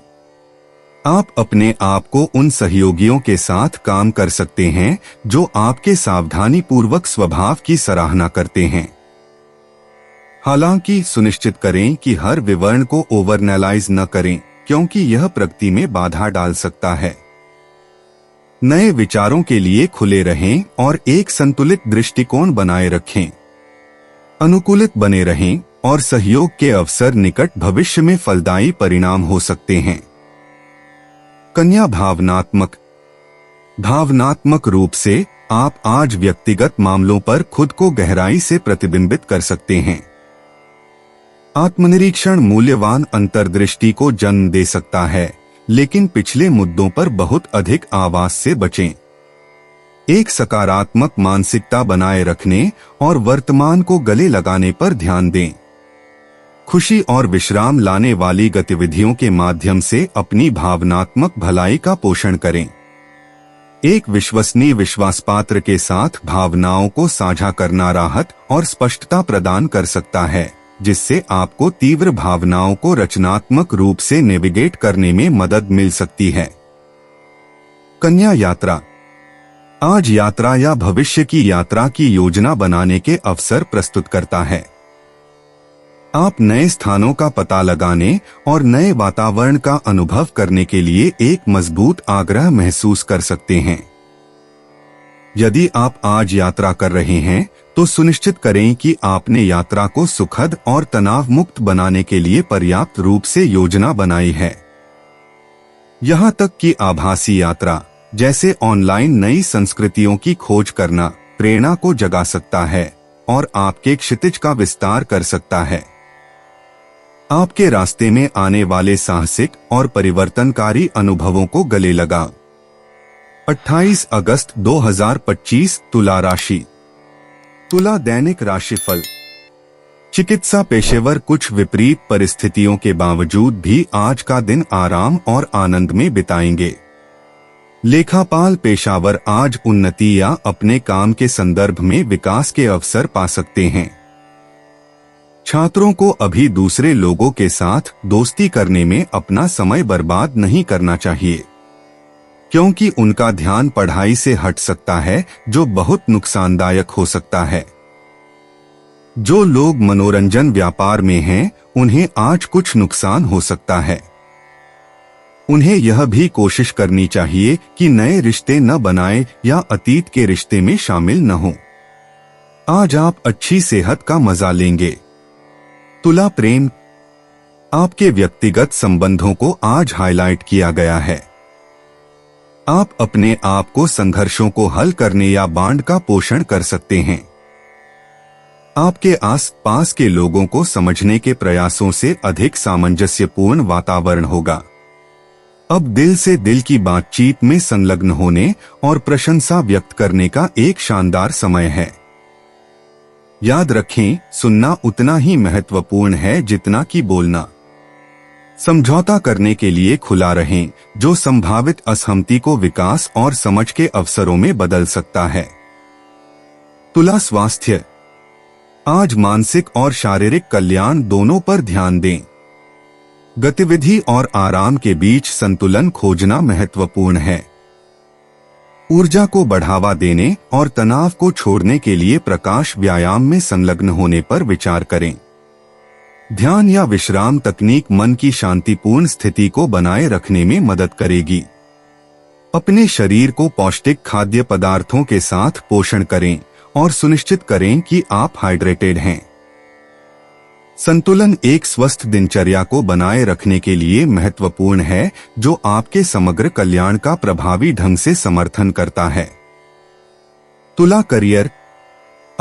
आप अपने आप को उन सहयोगियों के साथ काम कर सकते हैं जो आपके सावधानी पूर्वक स्वभाव की सराहना करते हैं। हालांकि सुनिश्चित करें कि हर विवरण को ओवरएनालाइज न करें, क्योंकि यह प्रगति में बाधा डाल सकता है। नए विचारों के लिए खुले रहें और एक संतुलित दृष्टिकोण बनाए रखें। अनुकूलित बने रहें और सहयोग के अवसर निकट भविष्य में फलदायी परिणाम हो सकते हैं। कन्या भावनात्मक रूप से आप आज व्यक्तिगत मामलों पर खुद को गहराई से प्रतिबिंबित कर सकते हैं। आत्मनिरीक्षण मूल्यवान अंतर्दृष्टि को जन्म दे सकता है, लेकिन पिछले मुद्दों पर बहुत अधिक आवाज से बचें। एक सकारात्मक मानसिकता बनाए रखने और वर्तमान को गले लगाने पर ध्यान दें। खुशी और विश्राम लाने वाली गतिविधियों के माध्यम से अपनी भावनात्मक भलाई का पोषण करें। एक विश्वसनीय विश्वासपात्र के साथ भावनाओं को साझा करना राहत और स्पष्टता प्रदान कर सकता है, जिससे आपको तीव्र भावनाओं को रचनात्मक रूप से नेविगेट करने में मदद मिल सकती है। कन्या यात्रा। आज यात्रा या भविष्य की यात्रा की योजना बनाने के अवसर प्रस्तुत करता है। आप नए स्थानों का पता लगाने और नए वातावरण का अनुभव करने के लिए एक मजबूत आग्रह महसूस कर सकते हैं। यदि आप आज यात्रा कर रहे हैं तो सुनिश्चित करें कि आपने यात्रा को सुखद और तनाव मुक्त बनाने के लिए पर्याप्त रूप से योजना बनाई है। यहाँ तक कि आभासी यात्रा, जैसे ऑनलाइन नई संस्कृतियों की खोज करना, प्रेरणा को जगा सकता है और आपके क्षितिज का विस्तार कर सकता है। आपके रास्ते में आने वाले साहसिक और परिवर्तनकारी अनुभवों को गले लगा। 28 अगस्त 2025 तुला राशि। तुला दैनिक राशिफल। चिकित्सा पेशेवर कुछ विपरीत परिस्थितियों के बावजूद भी आज का दिन आराम और आनंद में बिताएंगे। लेखापाल पेशावर आज उन्नति या अपने काम के संदर्भ में विकास के अवसर पा सकते हैं। छात्रों को अभी दूसरे लोगों के साथ दोस्ती करने में अपना समय बर्बाद नहीं करना चाहिए, क्योंकि उनका ध्यान पढ़ाई से हट सकता है, जो बहुत नुकसानदायक हो सकता है। जो लोग मनोरंजन व्यापार में हैं, उन्हें आज कुछ नुकसान हो सकता है। उन्हें यह भी कोशिश करनी चाहिए कि नए रिश्ते न बनाएं या अतीत के रिश्ते में शामिल न हों। आज आप अच्छी सेहत का मजा लेंगे। तुला प्रेम। आपके व्यक्तिगत संबंधों को आज हाईलाइट किया गया है। आप अपने आप को संघर्षों को हल करने या बांड का पोषण कर सकते हैं। आपके आस-पास के लोगों को समझने के प्रयासों से अधिक सामंजस्यपूर्ण वातावरण होगा। अब दिल से दिल की बातचीत में संलग्न होने और प्रशंसा व्यक्त करने का एक शानदार समय है। याद रखें, सुनना उतना ही महत्वपूर्ण है जितना कि बोलना। समझौता करने के लिए खुला रहें, जो संभावित असहमति को विकास और समझ के अवसरों में बदल सकता है। तुला स्वास्थ्य। आज मानसिक और शारीरिक कल्याण दोनों पर ध्यान दें। गतिविधि और आराम के बीच संतुलन खोजना महत्वपूर्ण है। ऊर्जा को बढ़ावा देने और तनाव को छोड़ने के लिए प्रकाश व्यायाम में संलग्न होने पर विचार करें। ध्यान या विश्राम तकनीक मन की शांतिपूर्ण स्थिति को बनाए रखने में मदद करेगी। अपने शरीर को पौष्टिक खाद्य पदार्थों के साथ पोषण करें और सुनिश्चित करें कि आप हाइड्रेटेड हैं। संतुलन एक स्वस्थ दिनचर्या को बनाए रखने के लिए महत्वपूर्ण है, जो आपके समग्र कल्याण का प्रभावी ढंग से समर्थन करता है। तुला करियर।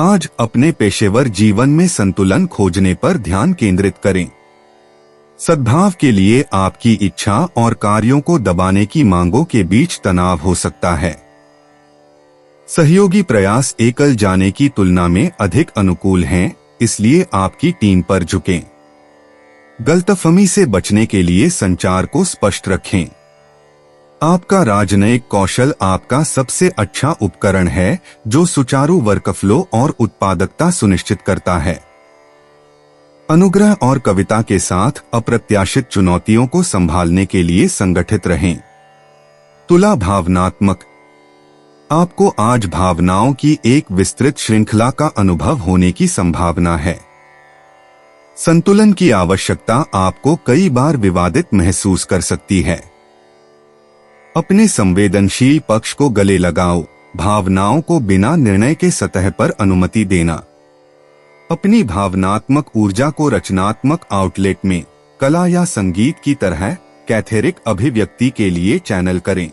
आज अपने पेशेवर जीवन में संतुलन खोजने पर ध्यान केंद्रित करें। सद्भाव के लिए आपकी इच्छा और कार्यों को दबाने की मांगों के बीच तनाव हो सकता है। सहयोगी प्रयास एकल जाने की तुलना में अधिक अनुकूल हैं, इसलिए आपकी टीम पर झुकें। गलतफहमी से बचने के लिए संचार को स्पष्ट रखें। आपका राजनयिक कौशल आपका सबसे अच्छा उपकरण है, जो सुचारू वर्कफ्लो और उत्पादकता सुनिश्चित करता है। अनुग्रह और कविता के साथ अप्रत्याशित चुनौतियों को संभालने के लिए संगठित रहें। तुला भावनात्मक। आपको आज भावनाओं की एक विस्तृत श्रृंखला का अनुभव होने की संभावना है। संतुलन की आवश्यकता आपको कई बार विवादित महसूस कर सकती है। अपने संवेदनशील पक्ष को गले लगाओ। भावनाओं को बिना निर्णय के सतह पर अनुमति देना। अपनी भावनात्मक ऊर्जा को रचनात्मक आउटलेट में, कला या संगीत की तरह कैथेरिक अभिव्यक्ति के लिए चैनल करें।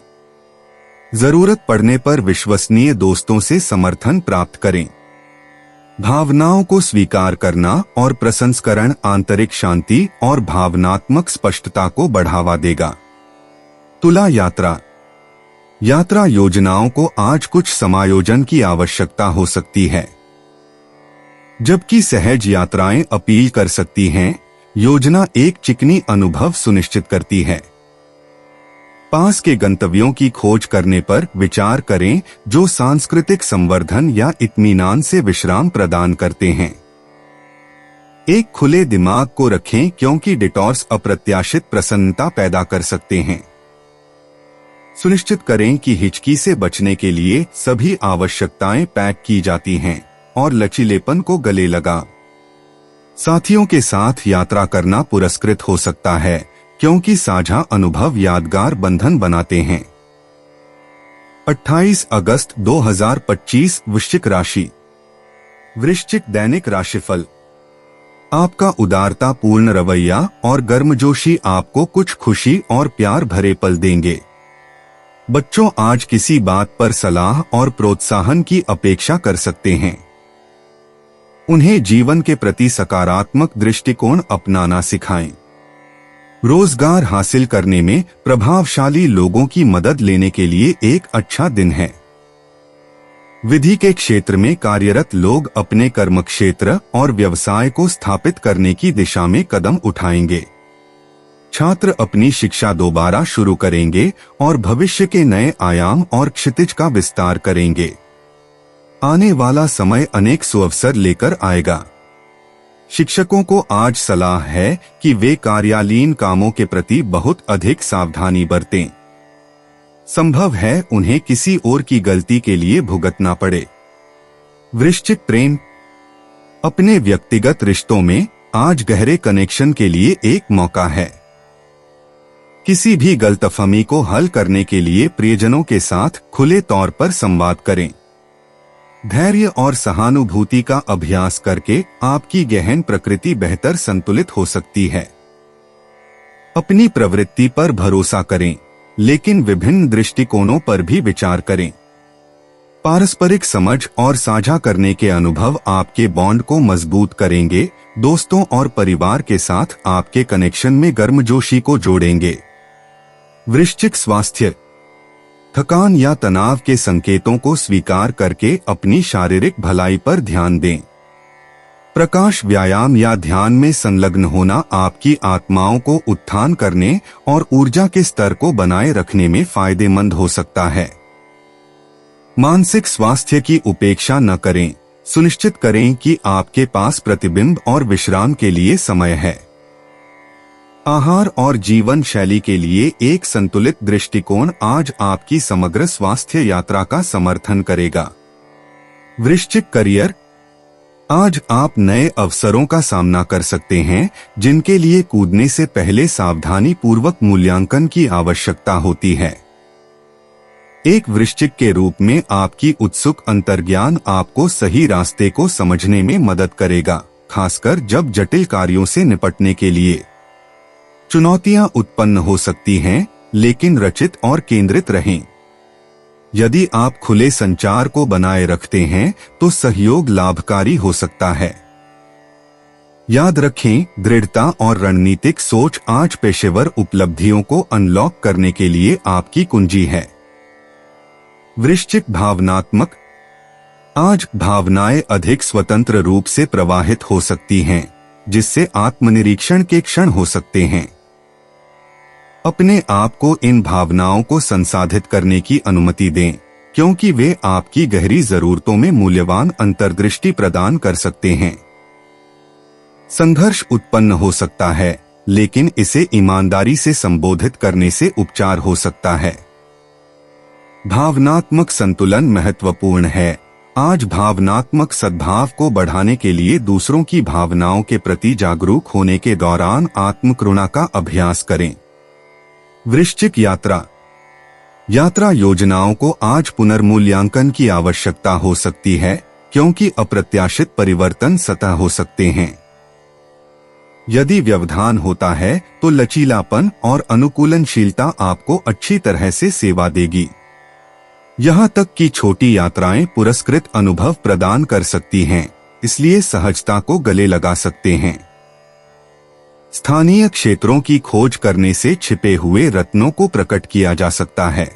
जरूरत पड़ने पर विश्वसनीय दोस्तों से समर्थन प्राप्त करें। भावनाओं को स्वीकार करना और प्रसंस्करण आंतरिक शांति और भावनात्मक स्पष्टता को बढ़ावा देगा। तुला यात्रा। यात्रा योजनाओं को आज कुछ समायोजन की आवश्यकता हो सकती है। जबकि सहज यात्राएं अपील कर सकती हैं, योजना एक चिकनी अनुभव सुनिश्चित करती है। पास के गंतव्यों की खोज करने पर विचार करें, जो सांस्कृतिक संवर्धन या इत्मीनान से विश्राम प्रदान करते हैं। एक खुले दिमाग को रखें, क्योंकि डिटॉर्स अप्रत्याशित प्रसन्नता पैदा कर सकते हैं। सुनिश्चित करें कि हिचकी से बचने के लिए सभी आवश्यकताएं पैक की जाती हैं और लचीलेपन को गले लगा। साथियों के साथ यात्रा करना पुरस्कृत हो सकता है, क्योंकि साझा अनुभव यादगार बंधन बनाते हैं। 28 अगस्त 2025 वृश्चिक राशि। वृश्चिक दैनिक राशिफल। आपका उदारतापूर्ण रवैया और गर्मजोशी आपको कुछ खुशी और प्यार भरे पल देंगे। बच्चों आज किसी बात पर सलाह और प्रोत्साहन की अपेक्षा कर सकते हैं। उन्हें जीवन के प्रति सकारात्मक दृष्टिकोण अपनाना सिखाएं। रोजगार हासिल करने में प्रभावशाली लोगों की मदद लेने के लिए एक अच्छा दिन है। विधि के क्षेत्र में कार्यरत लोग अपने कर्म क्षेत्र और व्यवसाय को स्थापित करने की दिशा में कदम उठाएंगे। छात्र अपनी शिक्षा दोबारा शुरू करेंगे और भविष्य के नए आयाम और क्षितिज का विस्तार करेंगे। आने वाला समय अनेक सुअवसर लेकर आएगा। शिक्षकों को आज सलाह है कि वे कार्यालयीन कामों के प्रति बहुत अधिक सावधानी बरतें। संभव है उन्हें किसी और की गलती के लिए भुगतना पड़े। वृश्चिक प्रेम। अपने व्यक्तिगत रिश्तों में आज गहरे कनेक्शन के लिए एक मौका है। किसी भी गलतफहमी को हल करने के लिए प्रियजनों के साथ खुले तौर पर संवाद करें। धैर्य और सहानुभूति का अभ्यास करके आपकी गहन प्रकृति बेहतर संतुलित हो सकती है। अपनी प्रवृत्ति पर भरोसा करें, लेकिन विभिन्न दृष्टिकोणों पर भी विचार करें। पारस्परिक समझ और साझा करने के अनुभव आपके बॉन्ड को मजबूत करेंगे। दोस्तों और परिवार के साथ आपके कनेक्शन में गर्मजोशी को जोड़ेंगे। वृश्चिक स्वास्थ्य। थकान या तनाव के संकेतों को स्वीकार करके अपनी शारीरिक भलाई पर ध्यान दें। प्रकाश व्यायाम या ध्यान में संलग्न होना आपकी आत्माओं को उत्थान करने और ऊर्जा के स्तर को बनाए रखने में फायदेमंद हो सकता है। मानसिक स्वास्थ्य की उपेक्षा न करें। सुनिश्चित करें कि आपके पास प्रतिबिंब और विश्राम के लिए समय है। आहार और जीवन शैली के लिए एक संतुलित दृष्टिकोण आज आपकी समग्र स्वास्थ्य यात्रा का समर्थन करेगा। वृश्चिक करियर, आज आप नए अवसरों का सामना कर सकते हैं जिनके लिए कूदने से पहले सावधानी पूर्वक मूल्यांकन की आवश्यकता होती है। एक वृश्चिक के रूप में आपकी उत्सुक अंतर्ज्ञान आपको सही रास्ते को समझने में मदद करेगा, खासकर जब जटिल कार्यों से निपटने के लिए चुनौतियां उत्पन्न हो सकती हैं, लेकिन रचित और केंद्रित रहें। यदि आप खुले संचार को बनाए रखते हैं तो सहयोग लाभकारी हो सकता है। याद रखें, दृढ़ता और रणनीतिक सोच आज पेशेवर उपलब्धियों को अनलॉक करने के लिए आपकी कुंजी है। वृश्चिक भावनात्मक, आज भावनाएं अधिक स्वतंत्र रूप से प्रवाहित हो सकती हैं, जिससे आत्मनिरीक्षण के क्षण हो सकते हैं। अपने आप को इन भावनाओं को संसाधित करने की अनुमति दें, क्योंकि वे आपकी गहरी जरूरतों में मूल्यवान अंतर्दृष्टि प्रदान कर सकते हैं। संघर्ष उत्पन्न हो सकता है, लेकिन इसे ईमानदारी से संबोधित करने से उपचार हो सकता है। भावनात्मक संतुलन महत्वपूर्ण है। आज भावनात्मक सद्भाव को बढ़ाने के लिए दूसरों की भावनाओं के प्रति जागरूक होने के दौरान आत्मकरुणा का अभ्यास करें। वृश्चिक यात्रा योजनाओं को आज पुनर्मूल्यांकन की आवश्यकता हो सकती है, क्योंकि अप्रत्याशित परिवर्तन सतह हो सकते हैं। यदि व्यवधान होता है तो लचीलापन और अनुकूलनशीलता आपको अच्छी तरह से सेवा देगी। यहाँ तक कि छोटी यात्राएं पुरस्कृत अनुभव प्रदान कर सकती हैं, इसलिए सहजता को गले लगा सकते हैं। स्थानीय क्षेत्रों की खोज करने से छिपे हुए रत्नों को प्रकट किया जा सकता है।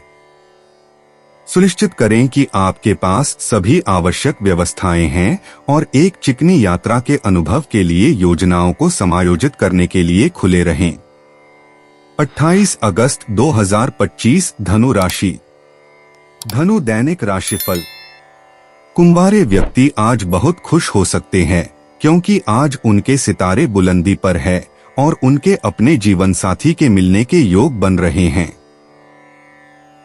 सुनिश्चित करें कि आपके पास सभी आवश्यक व्यवस्थाएं हैं और एक चिकनी यात्रा के अनुभव के लिए योजनाओं को समायोजित करने के लिए खुले रहें। 28 अगस्त 2025 धनु राशि। धनु दैनिक राशिफल। कुंवारे व्यक्ति आज बहुत खुश हो सकते हैं, क्योंकि आज उनके सितारे बुलंदी पर है और उनके अपने जीवन साथी के मिलने के योग बन रहे हैं।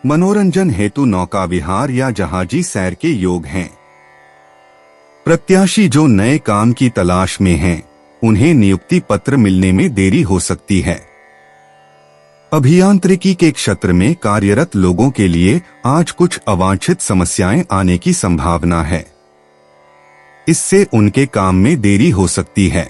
मनोरंजन हेतु नौका विहार या जहाजी सैर के योग हैं। प्रत्याशी जो नए काम की तलाश में हैं, उन्हें नियुक्ति पत्र मिलने में देरी हो सकती है। अभियांत्रिकी के क्षेत्र में कार्यरत लोगों के लिए आज कुछ अवांछित समस्याएं आने की संभावना है। इससे उनके काम में देरी हो सकती है।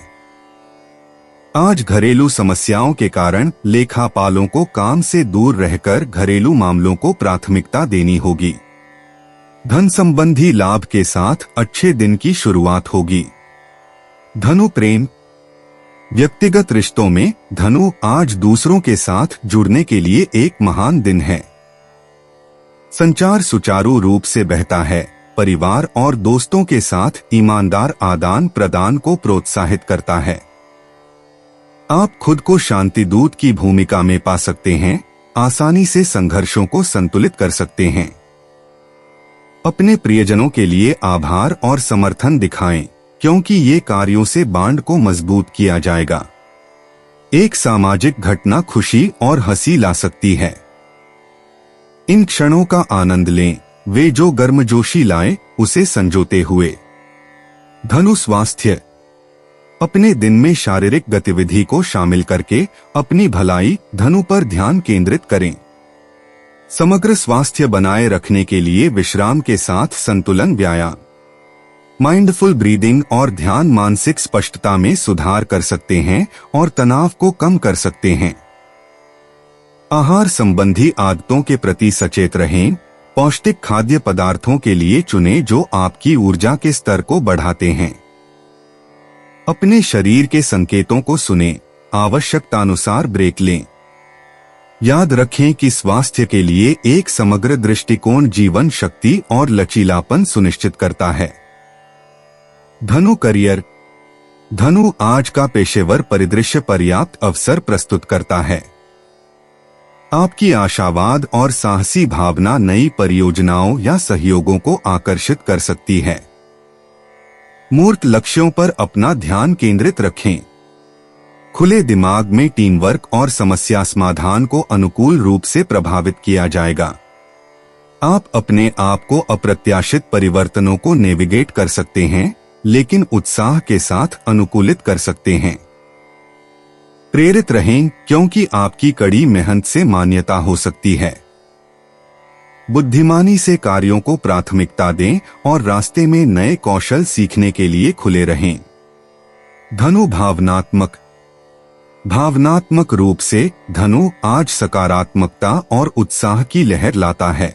आज घरेलू समस्याओं के कारण लेखापालों को काम से दूर रहकर घरेलू मामलों को प्राथमिकता देनी होगी। धन संबंधी लाभ के साथ अच्छे दिन की शुरुआत होगी। धनु प्रेम। व्यक्तिगत रिश्तों में धनु आज दूसरों के साथ जुड़ने के लिए एक महान दिन है। संचार सुचारू रूप से बहता है। परिवार और दोस्तों के साथ ईमानदार आदान प्रदान को प्रोत्साहित करता है। आप खुद को शांति दूत की भूमिका में पा सकते हैं, आसानी से संघर्षों को संतुलित कर सकते हैं। अपने प्रियजनों के लिए आभार और समर्थन दिखाएं, क्योंकि ये कार्यों से बांड को मजबूत किया जाएगा। एक सामाजिक घटना खुशी और हंसी ला सकती है। इन क्षणों का आनंद लें, वे जो गर्मजोशी लाएं, उसे संजोते हुए। धनु स्वास्थ्य। अपने दिन में शारीरिक गतिविधि को शामिल करके अपनी भलाई धनु पर ध्यान केंद्रित करें। समग्र स्वास्थ्य बनाए रखने के लिए विश्राम के साथ संतुलन व्यायाम, माइंडफुल ब्रीदिंग और ध्यान मानसिक स्पष्टता में सुधार कर सकते हैं और तनाव को कम कर सकते हैं। आहार संबंधी आदतों के प्रति सचेत रहें। पौष्टिक खाद्य पदार्थों के लिए चुनें जो आपकी ऊर्जा के स्तर को बढ़ाते हैं। अपने शरीर के संकेतों को सुनें, आवश्यकतानुसार ब्रेक लें। याद रखें कि स्वास्थ्य के लिए एक समग्र दृष्टिकोण जीवन शक्ति और लचीलापन सुनिश्चित करता है। धनु करियर। धनु आज का पेशेवर परिदृश्य पर्याप्त अवसर प्रस्तुत करता है। आपकी आशावाद और साहसी भावना नई परियोजनाओं या सहयोगों को आकर्षित कर सकती है। मूर्त लक्ष्यों पर अपना ध्यान केंद्रित रखें। खुले दिमाग में टीम वर्क और समस्या समाधान को अनुकूल रूप से प्रभावित किया जाएगा। आप अपने आप को अप्रत्याशित परिवर्तनों को नेविगेट कर सकते हैं, लेकिन उत्साह के साथ अनुकूलित कर सकते हैं। प्रेरित रहें, क्योंकि आपकी कड़ी मेहनत से मान्यता हो सकती है। बुद्धिमानी से कार्यों को प्राथमिकता दें और रास्ते में नए कौशल सीखने के लिए खुले रहें। धनु भावनात्मक रूप से धनु आज सकारात्मकता और उत्साह की लहर लाता है।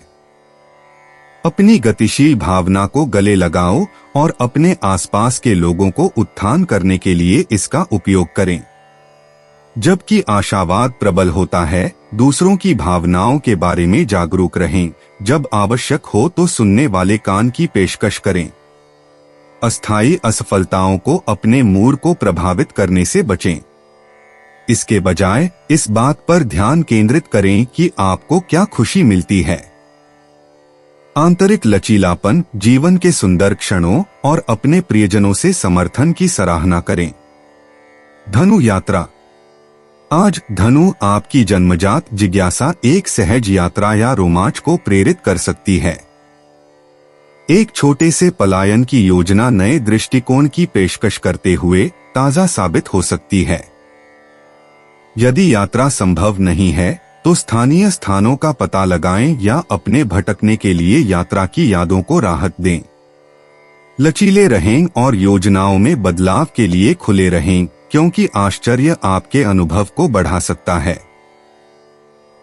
अपनी गतिशील भावना को गले लगाओ और अपने आसपास के लोगों को उत्थान करने के लिए इसका उपयोग करें। जबकि आशावाद प्रबल होता है, दूसरों की भावनाओं के बारे में जागरूक रहें। जब आवश्यक हो तो सुनने वाले कान की पेशकश करें। अस्थायी असफलताओं को अपने मूड को प्रभावित करने से बचें। इसके बजाय इस बात पर ध्यान केंद्रित करें कि आपको क्या खुशी मिलती है। आंतरिक लचीलापन, जीवन के सुंदर क्षणों और अपने प्रियजनों से समर्थन की सराहना करें। धनु यात्रा आज धनु आपकी जन्मजात जिज्ञासा एक सहज यात्रा या रोमांच को प्रेरित कर सकती है। एक छोटे से पलायन की योजना नए दृष्टिकोण की पेशकश करते हुए ताजा साबित हो सकती है। यदि यात्रा संभव नहीं है तो स्थानीय स्थानों का पता लगाएं या अपने भटकने के लिए यात्रा की यादों को राहत दें। लचीले रहें और योजनाओं में बदलाव के लिए खुले रहें, क्योंकि आश्चर्य आपके अनुभव को बढ़ा सकता है।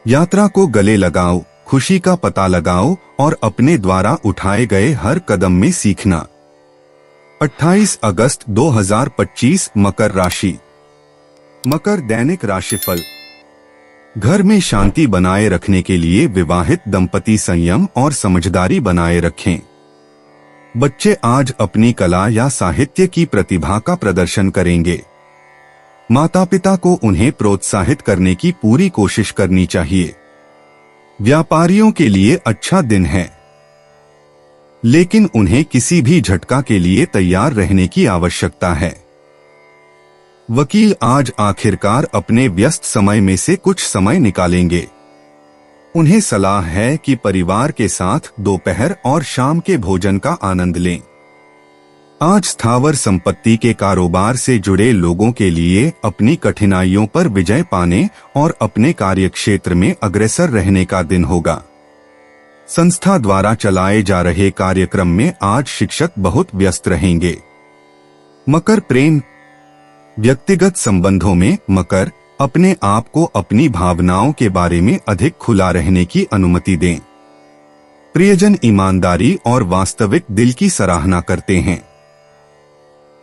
यात्रा को गले लगाओ, खुशी का पता लगाओ और अपने द्वारा उठाए गए हर कदम में सीखना। 28 अगस्त 2025 मकर राशि। मकर दैनिक राशिफल। घर में शांति बनाए रखने के लिए विवाहित दंपति संयम और समझदारी बनाए रखें। बच्चे आज अपनी कला या साहित्य की प्रतिभा का प्रदर्शन करेंगे। माता पिता को उन्हें प्रोत्साहित करने की पूरी कोशिश करनी चाहिए। व्यापारियों के लिए अच्छा दिन है, लेकिन उन्हें किसी भी झटका के लिए तैयार रहने की आवश्यकता है। वकील आज आखिरकार अपने व्यस्त समय में से कुछ समय निकालेंगे। उन्हें सलाह है कि परिवार के साथ दोपहर और शाम के भोजन का आनंद लें। आज स्थावर संपत्ति के कारोबार से जुड़े लोगों के लिए अपनी कठिनाइयों पर विजय पाने और अपने कार्यक्षेत्र में अग्रसर रहने का दिन होगा। संस्था द्वारा चलाए जा रहे कार्यक्रम में आज शिक्षक बहुत व्यस्त रहेंगे। मकर प्रेम। व्यक्तिगत संबंधों में मकर अपने आप को अपनी भावनाओं के बारे में अधिक खुला रहने की अनुमति दें। प्रियजन ईमानदारी और वास्तविक दिल की सराहना करते हैं।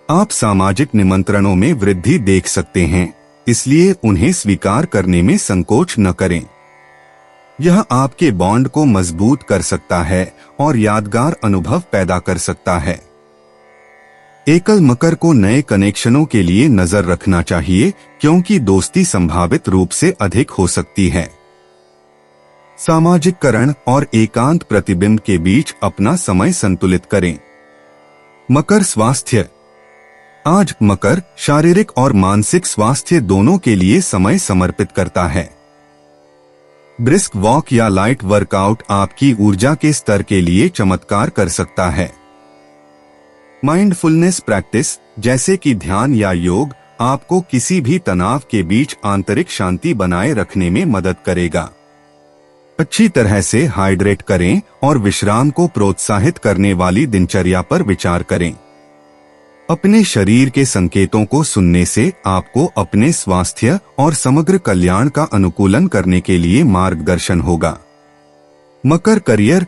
आप सामाजिक निमंत्रणों में वृद्धि देख सकते हैं, इसलिए उन्हें स्वीकार करने में संकोच न करें। यह आपके बॉन्ड को मजबूत कर सकता है और यादगार अनुभव पैदा कर सकता है। एकल मकर को नए कनेक्शनों के लिए नजर रखना चाहिए, क्योंकि दोस्ती संभावित रूप से अधिक हो सकती है। सामाजिककरण और एकांत प्रतिबिंब के बीच अपना समय संतुलित करें। मकर स्वास्थ्य। आज मकर शारीरिक और मानसिक स्वास्थ्य दोनों के लिए समय समर्पित करता है। ब्रिस्क वॉक या लाइट वर्कआउट आपकी ऊर्जा के स्तर के लिए चमत्कार कर सकता है। माइंडफुलनेस प्रैक्टिस जैसे कि ध्यान या योग आपको किसी भी तनाव के बीच आंतरिक शांति बनाए रखने में मदद करेगा। अच्छी तरह से हाइड्रेट करें और विश्राम को प्रोत्साहित करने वाली दिनचर्या पर विचार करें। अपने शरीर के संकेतों को सुनने से आपको अपने स्वास्थ्य और समग्र कल्याण का अनुकूलन करने के लिए मार्गदर्शन होगा। मकर करियर।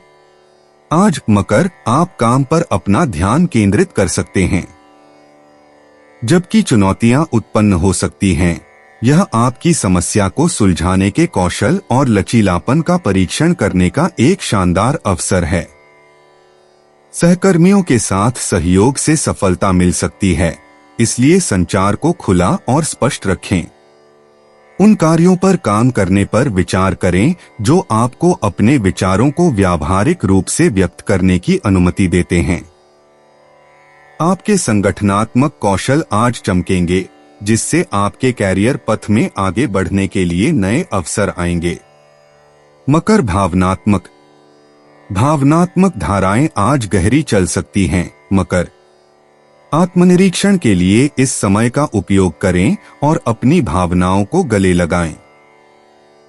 आज मकर आप काम पर अपना ध्यान केंद्रित कर सकते हैं, जबकि चुनौतियां उत्पन्न हो सकती हैं। यह आपकी समस्या को सुलझाने के कौशल और लचीलापन का परीक्षण करने का एक शानदार अवसर है। सहकर्मियों के साथ सहयोग से सफलता मिल सकती है, इसलिए संचार को खुला और स्पष्ट रखें। उन कार्यों पर काम करने पर विचार करें जो आपको अपने विचारों को व्यावहारिक रूप से व्यक्त करने की अनुमति देते हैं। आपके संगठनात्मक कौशल आज चमकेंगे, जिससे आपके कैरियर पथ में आगे बढ़ने के लिए नए अवसर आएंगे। मकर भावनात्मक धाराएं आज गहरी चल सकती हैं। मकर, आत्मनिरीक्षण के लिए इस समय का उपयोग करें और अपनी भावनाओं को गले लगाएं।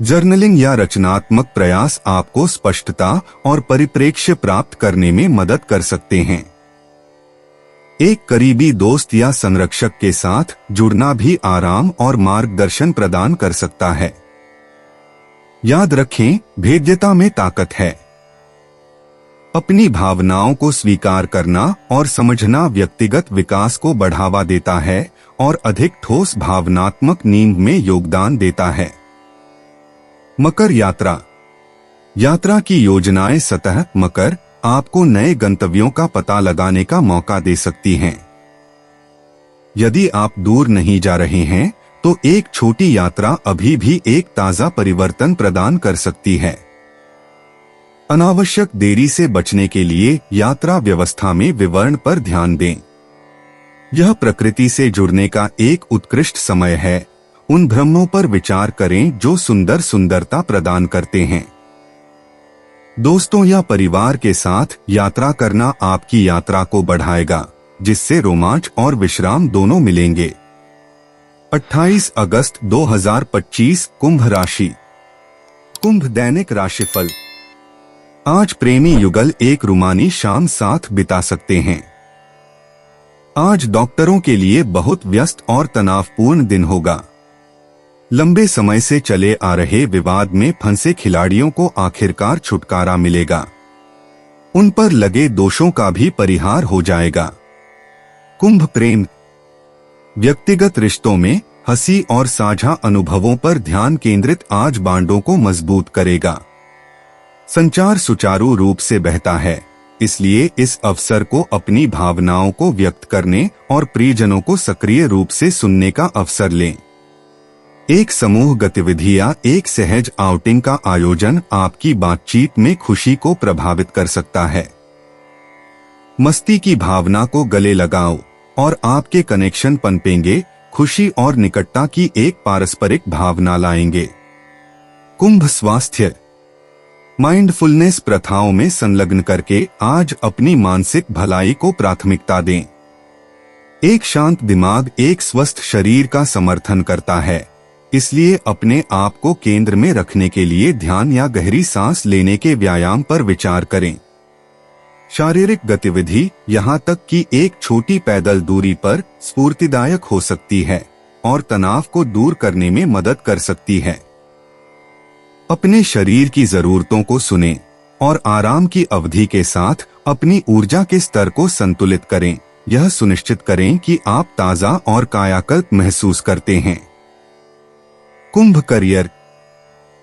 जर्नलिंग या रचनात्मक प्रयास आपको स्पष्टता और परिप्रेक्ष्य प्राप्त करने में मदद कर सकते हैं। एक करीबी दोस्त या संरक्षक के साथ जुड़ना भी आराम और मार्गदर्शन प्रदान कर सकता है। याद रखें, भेद्यता में ताकत है। अपनी भावनाओं को स्वीकार करना और समझना व्यक्तिगत विकास को बढ़ावा देता है और अधिक ठोस भावनात्मक नींव में योगदान देता है। मकर यात्रा की योजनाएं सतह मकर आपको नए गंतव्यों का पता लगाने का मौका दे सकती हैं। यदि आप दूर नहीं जा रहे हैं तो एक छोटी यात्रा अभी भी एक ताजा परिवर्तन प्रदान कर सकती है। अनावश्यक देरी से बचने के लिए यात्रा व्यवस्था में विवरण पर ध्यान दें। यह प्रकृति से जुड़ने का एक उत्कृष्ट समय है। उन भ्रमों पर विचार करें जो सुंदरता प्रदान करते हैं। दोस्तों या परिवार के साथ यात्रा करना आपकी यात्रा को बढ़ाएगा, जिससे रोमांच और विश्राम दोनों मिलेंगे। 28 अगस्त 2025 कुंभ राशि। कुंभ दैनिक राशिफल। आज प्रेमी युगल एक रुमानी शाम साथ बिता सकते हैं। आज डॉक्टरों के लिए बहुत व्यस्त और तनावपूर्ण दिन होगा। लंबे समय से चले आ रहे विवाद में फंसे खिलाड़ियों को आखिरकार छुटकारा मिलेगा। उन पर लगे दोषों का भी परिहार हो जाएगा। कुंभ प्रेम। व्यक्तिगत रिश्तों में हंसी और साझा अनुभवों पर ध्यान केंद्रित आज बांडों को मजबूत करेगा। संचार सुचारू रूप से बहता है, इसलिए इस अवसर को अपनी भावनाओं को व्यक्त करने और प्रियजनों को सक्रिय रूप से सुनने का अवसर लें। एक समूह गतिविधि या एक सहज आउटिंग का आयोजन आपकी बातचीत में खुशी को प्रभावित कर सकता है। मस्ती की भावना को गले लगाओ और आपके कनेक्शन पनपेंगे, खुशी और निकटता की एक पारस्परिक भावना लाएंगे। कुंभ स्वास्थ्य। माइंडफुलनेस प्रथाओं में संलग्न करके आज अपनी मानसिक भलाई को प्राथमिकता दें। एक शांत दिमाग एक स्वस्थ शरीर का समर्थन करता है, इसलिए अपने आप को केंद्र में रखने के लिए ध्यान या गहरी सांस लेने के व्यायाम पर विचार करें। शारीरिक गतिविधि, यहाँ तक कि एक छोटी पैदल दूरी पर, स्फूर्तिदायक हो सकती है और तनाव को दूर करने में मदद कर सकती है। अपने शरीर की जरूरतों को सुनें और आराम की अवधि के साथ अपनी ऊर्जा के स्तर को संतुलित करें। यह सुनिश्चित करें कि आप ताजा और कायाकल्प महसूस करते हैं। कुंभ करियर।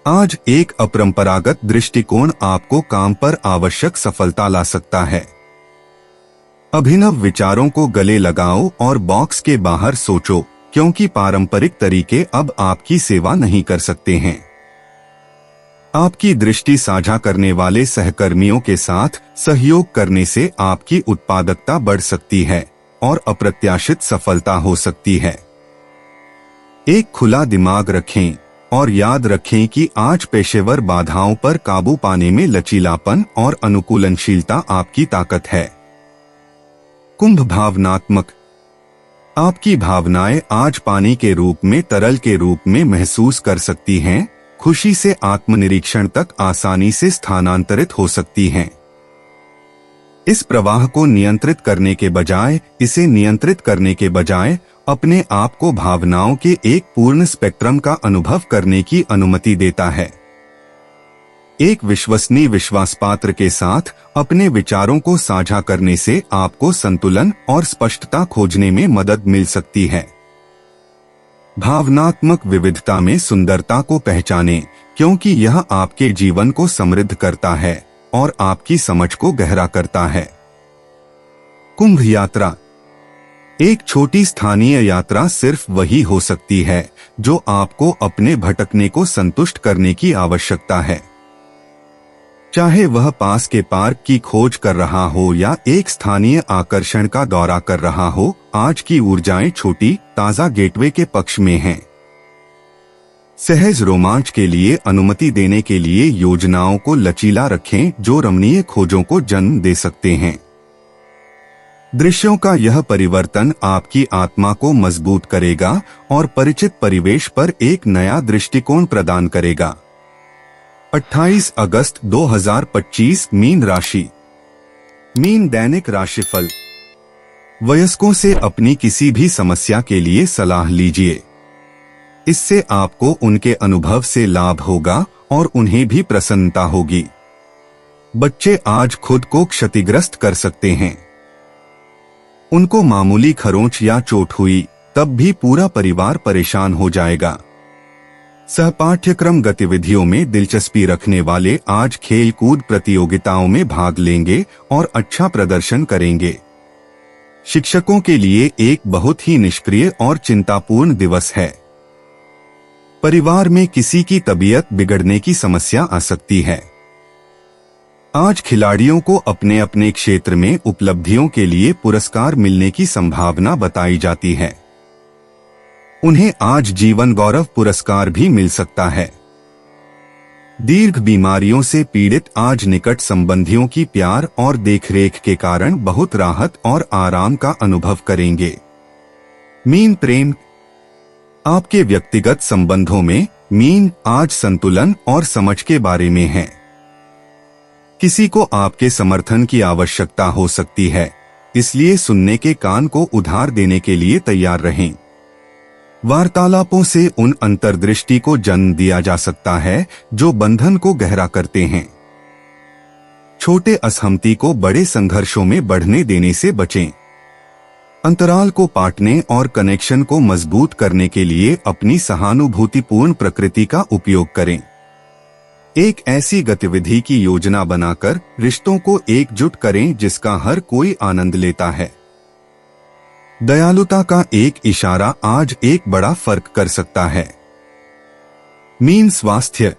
आज एक अपरंपरागत दृष्टिकोण आपको काम पर आवश्यक सफलता ला सकता है। अभिनव विचारों को गले लगाओ और बॉक्स के बाहर सोचो, क्योंकि पारंपरिक तरीके अब आपकी सेवा नहीं कर सकते हैं। आपकी दृष्टि साझा करने वाले सहकर्मियों के साथ सहयोग करने से आपकी उत्पादकता बढ़ सकती है और अप्रत्याशित सफलता हो सकती है। एक खुला दिमाग रखें और याद रखें कि आज पेशेवर बाधाओं पर काबू पाने में लचीलापन और अनुकूलनशीलता आपकी ताकत है। कुंभ भावनात्मक। आपकी भावनाएं आज पानी के रूप में, तरल के रूप में महसूस कर सकती हैं, खुशी से आत्मनिरीक्षण तक आसानी से स्थानांतरित हो सकती हैं। इस प्रवाह को नियंत्रित करने के बजाय, इसे नियंत्रित करने के बजाय अपने आप को भावनाओं के एक पूर्ण स्पेक्ट्रम का अनुभव करने की अनुमति देता है। एक विश्वसनीय विश्वासपात्र के साथ अपने विचारों को साझा करने से आपको संतुलन और स्पष्टता खोजने में मदद मिल सकती है। भावनात्मक विविधता में सुंदरता को पहचानें, क्योंकि यह आपके जीवन को समृद्ध करता है और आपकी समझ को गहरा करता है। कुंभ यात्रा। एक छोटी स्थानीय यात्रा सिर्फ वही हो सकती है जो आपको अपने भटकने को संतुष्ट करने की आवश्यकता है। चाहे वह पास के पार्क की खोज कर रहा हो या एक स्थानीय आकर्षण का दौरा कर रहा हो, आज की ऊर्जाएं छोटी ताजा गेटवे के पक्ष में हैं। सहज रोमांच के लिए अनुमति देने के लिए योजनाओं को लचीला रखें जो रमणीय खोजों को जन्म दे सकते हैं। दृश्यों का यह परिवर्तन आपकी आत्मा को मजबूत करेगा और परिचित परिवेश पर एक नया दृष्टिकोण प्रदान करेगा। 28 अगस्त 2025 मीन राशि। मीन दैनिक राशिफल। वयस्कों से अपनी किसी भी समस्या के लिए सलाह लीजिए। इससे आपको उनके अनुभव से लाभ होगा और उन्हें भी प्रसन्नता होगी। बच्चे आज खुद को क्षतिग्रस्त कर सकते हैं। उनको मामूली खरोंच या चोट हुई तब भी पूरा परिवार परेशान हो जाएगा। सहपाठ्यक्रम गतिविधियों में दिलचस्पी रखने वाले आज खेल कूद प्रतियोगिताओं में भाग लेंगे और अच्छा प्रदर्शन करेंगे। शिक्षकों के लिए एक बहुत ही निष्क्रिय और चिंतापूर्ण दिवस है। परिवार में किसी की तबीयत बिगड़ने की समस्या आ सकती है। आज खिलाड़ियों को अपने अपने क्षेत्र में उपलब्धियों के लिए पुरस्कार मिलने की संभावना बताई जाती है। उन्हें आज जीवन गौरव पुरस्कार भी मिल सकता है। दीर्घ बीमारियों से पीड़ित आज निकट संबंधियों की प्यार और देखरेख के कारण बहुत राहत और आराम का अनुभव करेंगे। मीन प्रेम। आपके व्यक्तिगत संबंधों में मीन आज संतुलन और समझ के बारे में है। किसी को आपके समर्थन की आवश्यकता हो सकती है, इसलिए सुनने के कान को उधार देने के लिए तैयार रहें। वार्तालापों से उन अंतर्दृष्टि को जन्म दिया जा सकता है जो बंधन को गहरा करते हैं। छोटे असहमति को बड़े संघर्षों में बढ़ने देने से बचें। अंतराल को पाटने और कनेक्शन को मजबूत करने के लिए अपनी सहानुभूतिपूर्ण प्रकृति का उपयोग करें। एक ऐसी गतिविधि की योजना बनाकर रिश्तों को एकजुट करें जिसका हर कोई आनंद लेता है। दयालुता का एक इशारा आज एक बड़ा फर्क कर सकता है। मीन स्वास्थ्य।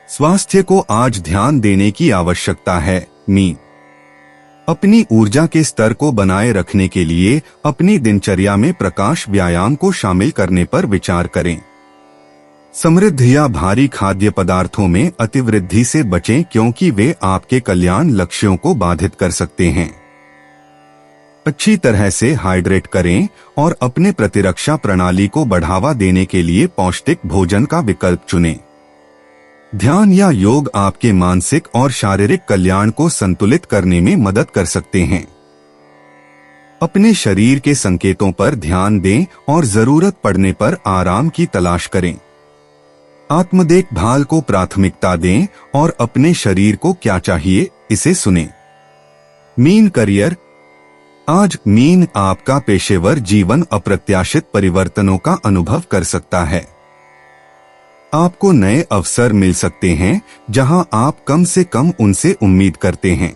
स्वास्थ्य को आज ध्यान देने की आवश्यकता है। मीन अपनी ऊर्जा के स्तर को बनाए रखने के लिए अपनी दिनचर्या में प्रकाश व्यायाम को शामिल करने पर विचार करें। समृद्ध या भारी खाद्य पदार्थों में अतिवृद्धि से बचें क्योंकि वे आपके कल्याण लक्ष्यों को बाधित कर सकते हैं। अच्छी तरह से हाइड्रेट करें और अपने प्रतिरक्षा प्रणाली को बढ़ावा देने के लिए पौष्टिक भोजन का विकल्प चुनें। ध्यान या योग आपके मानसिक और शारीरिक कल्याण को संतुलित करने में मदद कर सकते हैं। अपने शरीर के संकेतों पर ध्यान दें और जरूरत पड़ने पर आराम की तलाश करें। आत्म देखभाल को प्राथमिकता दें और अपने शरीर को क्या चाहिए इसे सुनें। Mean career. आज मीन आपका पेशेवर जीवन अप्रत्याशित परिवर्तनों का अनुभव कर सकता है। आपको नए अवसर मिल सकते हैं जहां आप कम से कम उनसे उम्मीद करते हैं।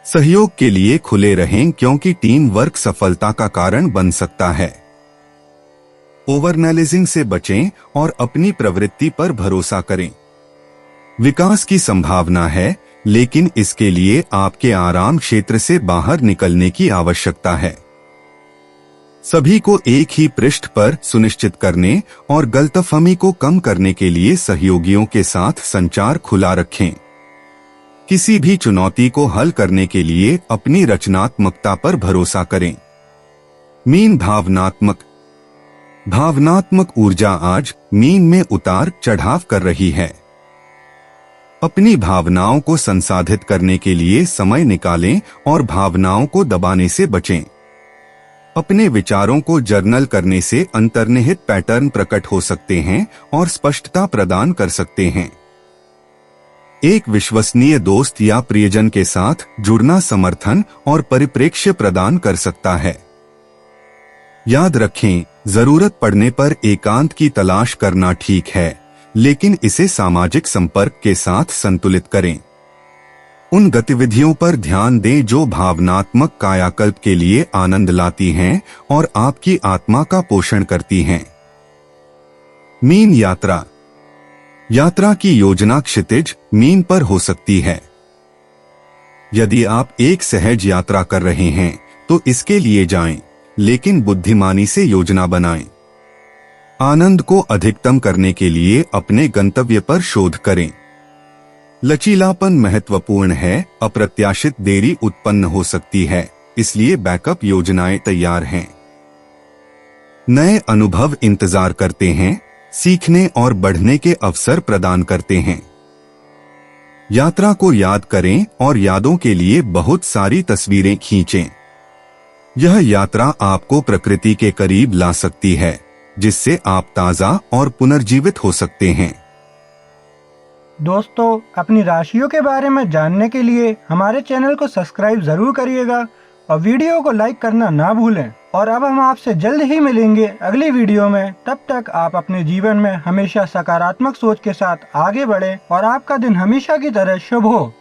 सहयोग के लिए खुले रहें क्योंकि टीम वर्क सफलता का कारण बन सकता है। ओवरएनालाइजिंग से बचें और अपनी प्रवृत्ति पर भरोसा करें। विकास की संभावना है, लेकिन इसके लिए आपके आराम क्षेत्र से बाहर निकलने की आवश्यकता है। सभी को एक ही पृष्ठ पर सुनिश्चित करने और गलतफहमी को कम करने के लिए सहयोगियों के साथ संचार खुला रखें। किसी भी चुनौती को हल करने के लिए अपनी रचनात्मकता पर भरोसा करें। मीन भावनात्मक ऊर्जा आज मीन में उतार चढ़ाव कर रही है। अपनी भावनाओं को संसाधित करने के लिए समय निकालें और भावनाओं को दबाने से बचें। अपने विचारों को जर्नल करने से अंतर्निहित पैटर्न प्रकट हो सकते हैं और स्पष्टता प्रदान कर सकते हैं। एक विश्वसनीय दोस्त या प्रियजन के साथ जुड़ना समर्थन और परिप्रेक्ष्य प्रदान कर सकता है। याद रखें, जरूरत पड़ने पर एकांत की तलाश करना ठीक है, लेकिन इसे सामाजिक संपर्क के साथ संतुलित करें। उन गतिविधियों पर ध्यान दें जो भावनात्मक कायाकल्प के लिए आनंद लाती हैं और आपकी आत्मा का पोषण करती हैं। मीन यात्रा की योजना क्षितिज मीन पर हो सकती है। यदि आप एक सहज यात्रा कर रहे हैं तो इसके लिए जाएं, लेकिन बुद्धिमानी से योजना बनाएं। आनंद को अधिकतम करने के लिए अपने गंतव्य पर शोध करें। लचीलापन महत्वपूर्ण है, अप्रत्याशित देरी उत्पन्न हो सकती है, इसलिए बैकअप योजनाएं तैयार हैं। नए अनुभव इंतजार करते हैं, सीखने और बढ़ने के अवसर प्रदान करते हैं। यात्रा को याद करें और यादों के लिए बहुत सारी तस्वीरें खींचें। यह यात्रा आपको प्रकृति के करीब ला सकती है, जिससे आप ताजा और पुनर्जीवित हो सकते हैं। दोस्तों, अपनी राशियों के बारे में जानने के लिए हमारे चैनल को सब्सक्राइब जरूर करिएगा और वीडियो को लाइक करना ना भूलें। और अब हम आपसे जल्द ही मिलेंगे अगली वीडियो में। तब तक आप अपने जीवन में हमेशा सकारात्मक सोच के साथ आगे बढ़ें और आपका दिन हमेशा की तरह शुभ हो।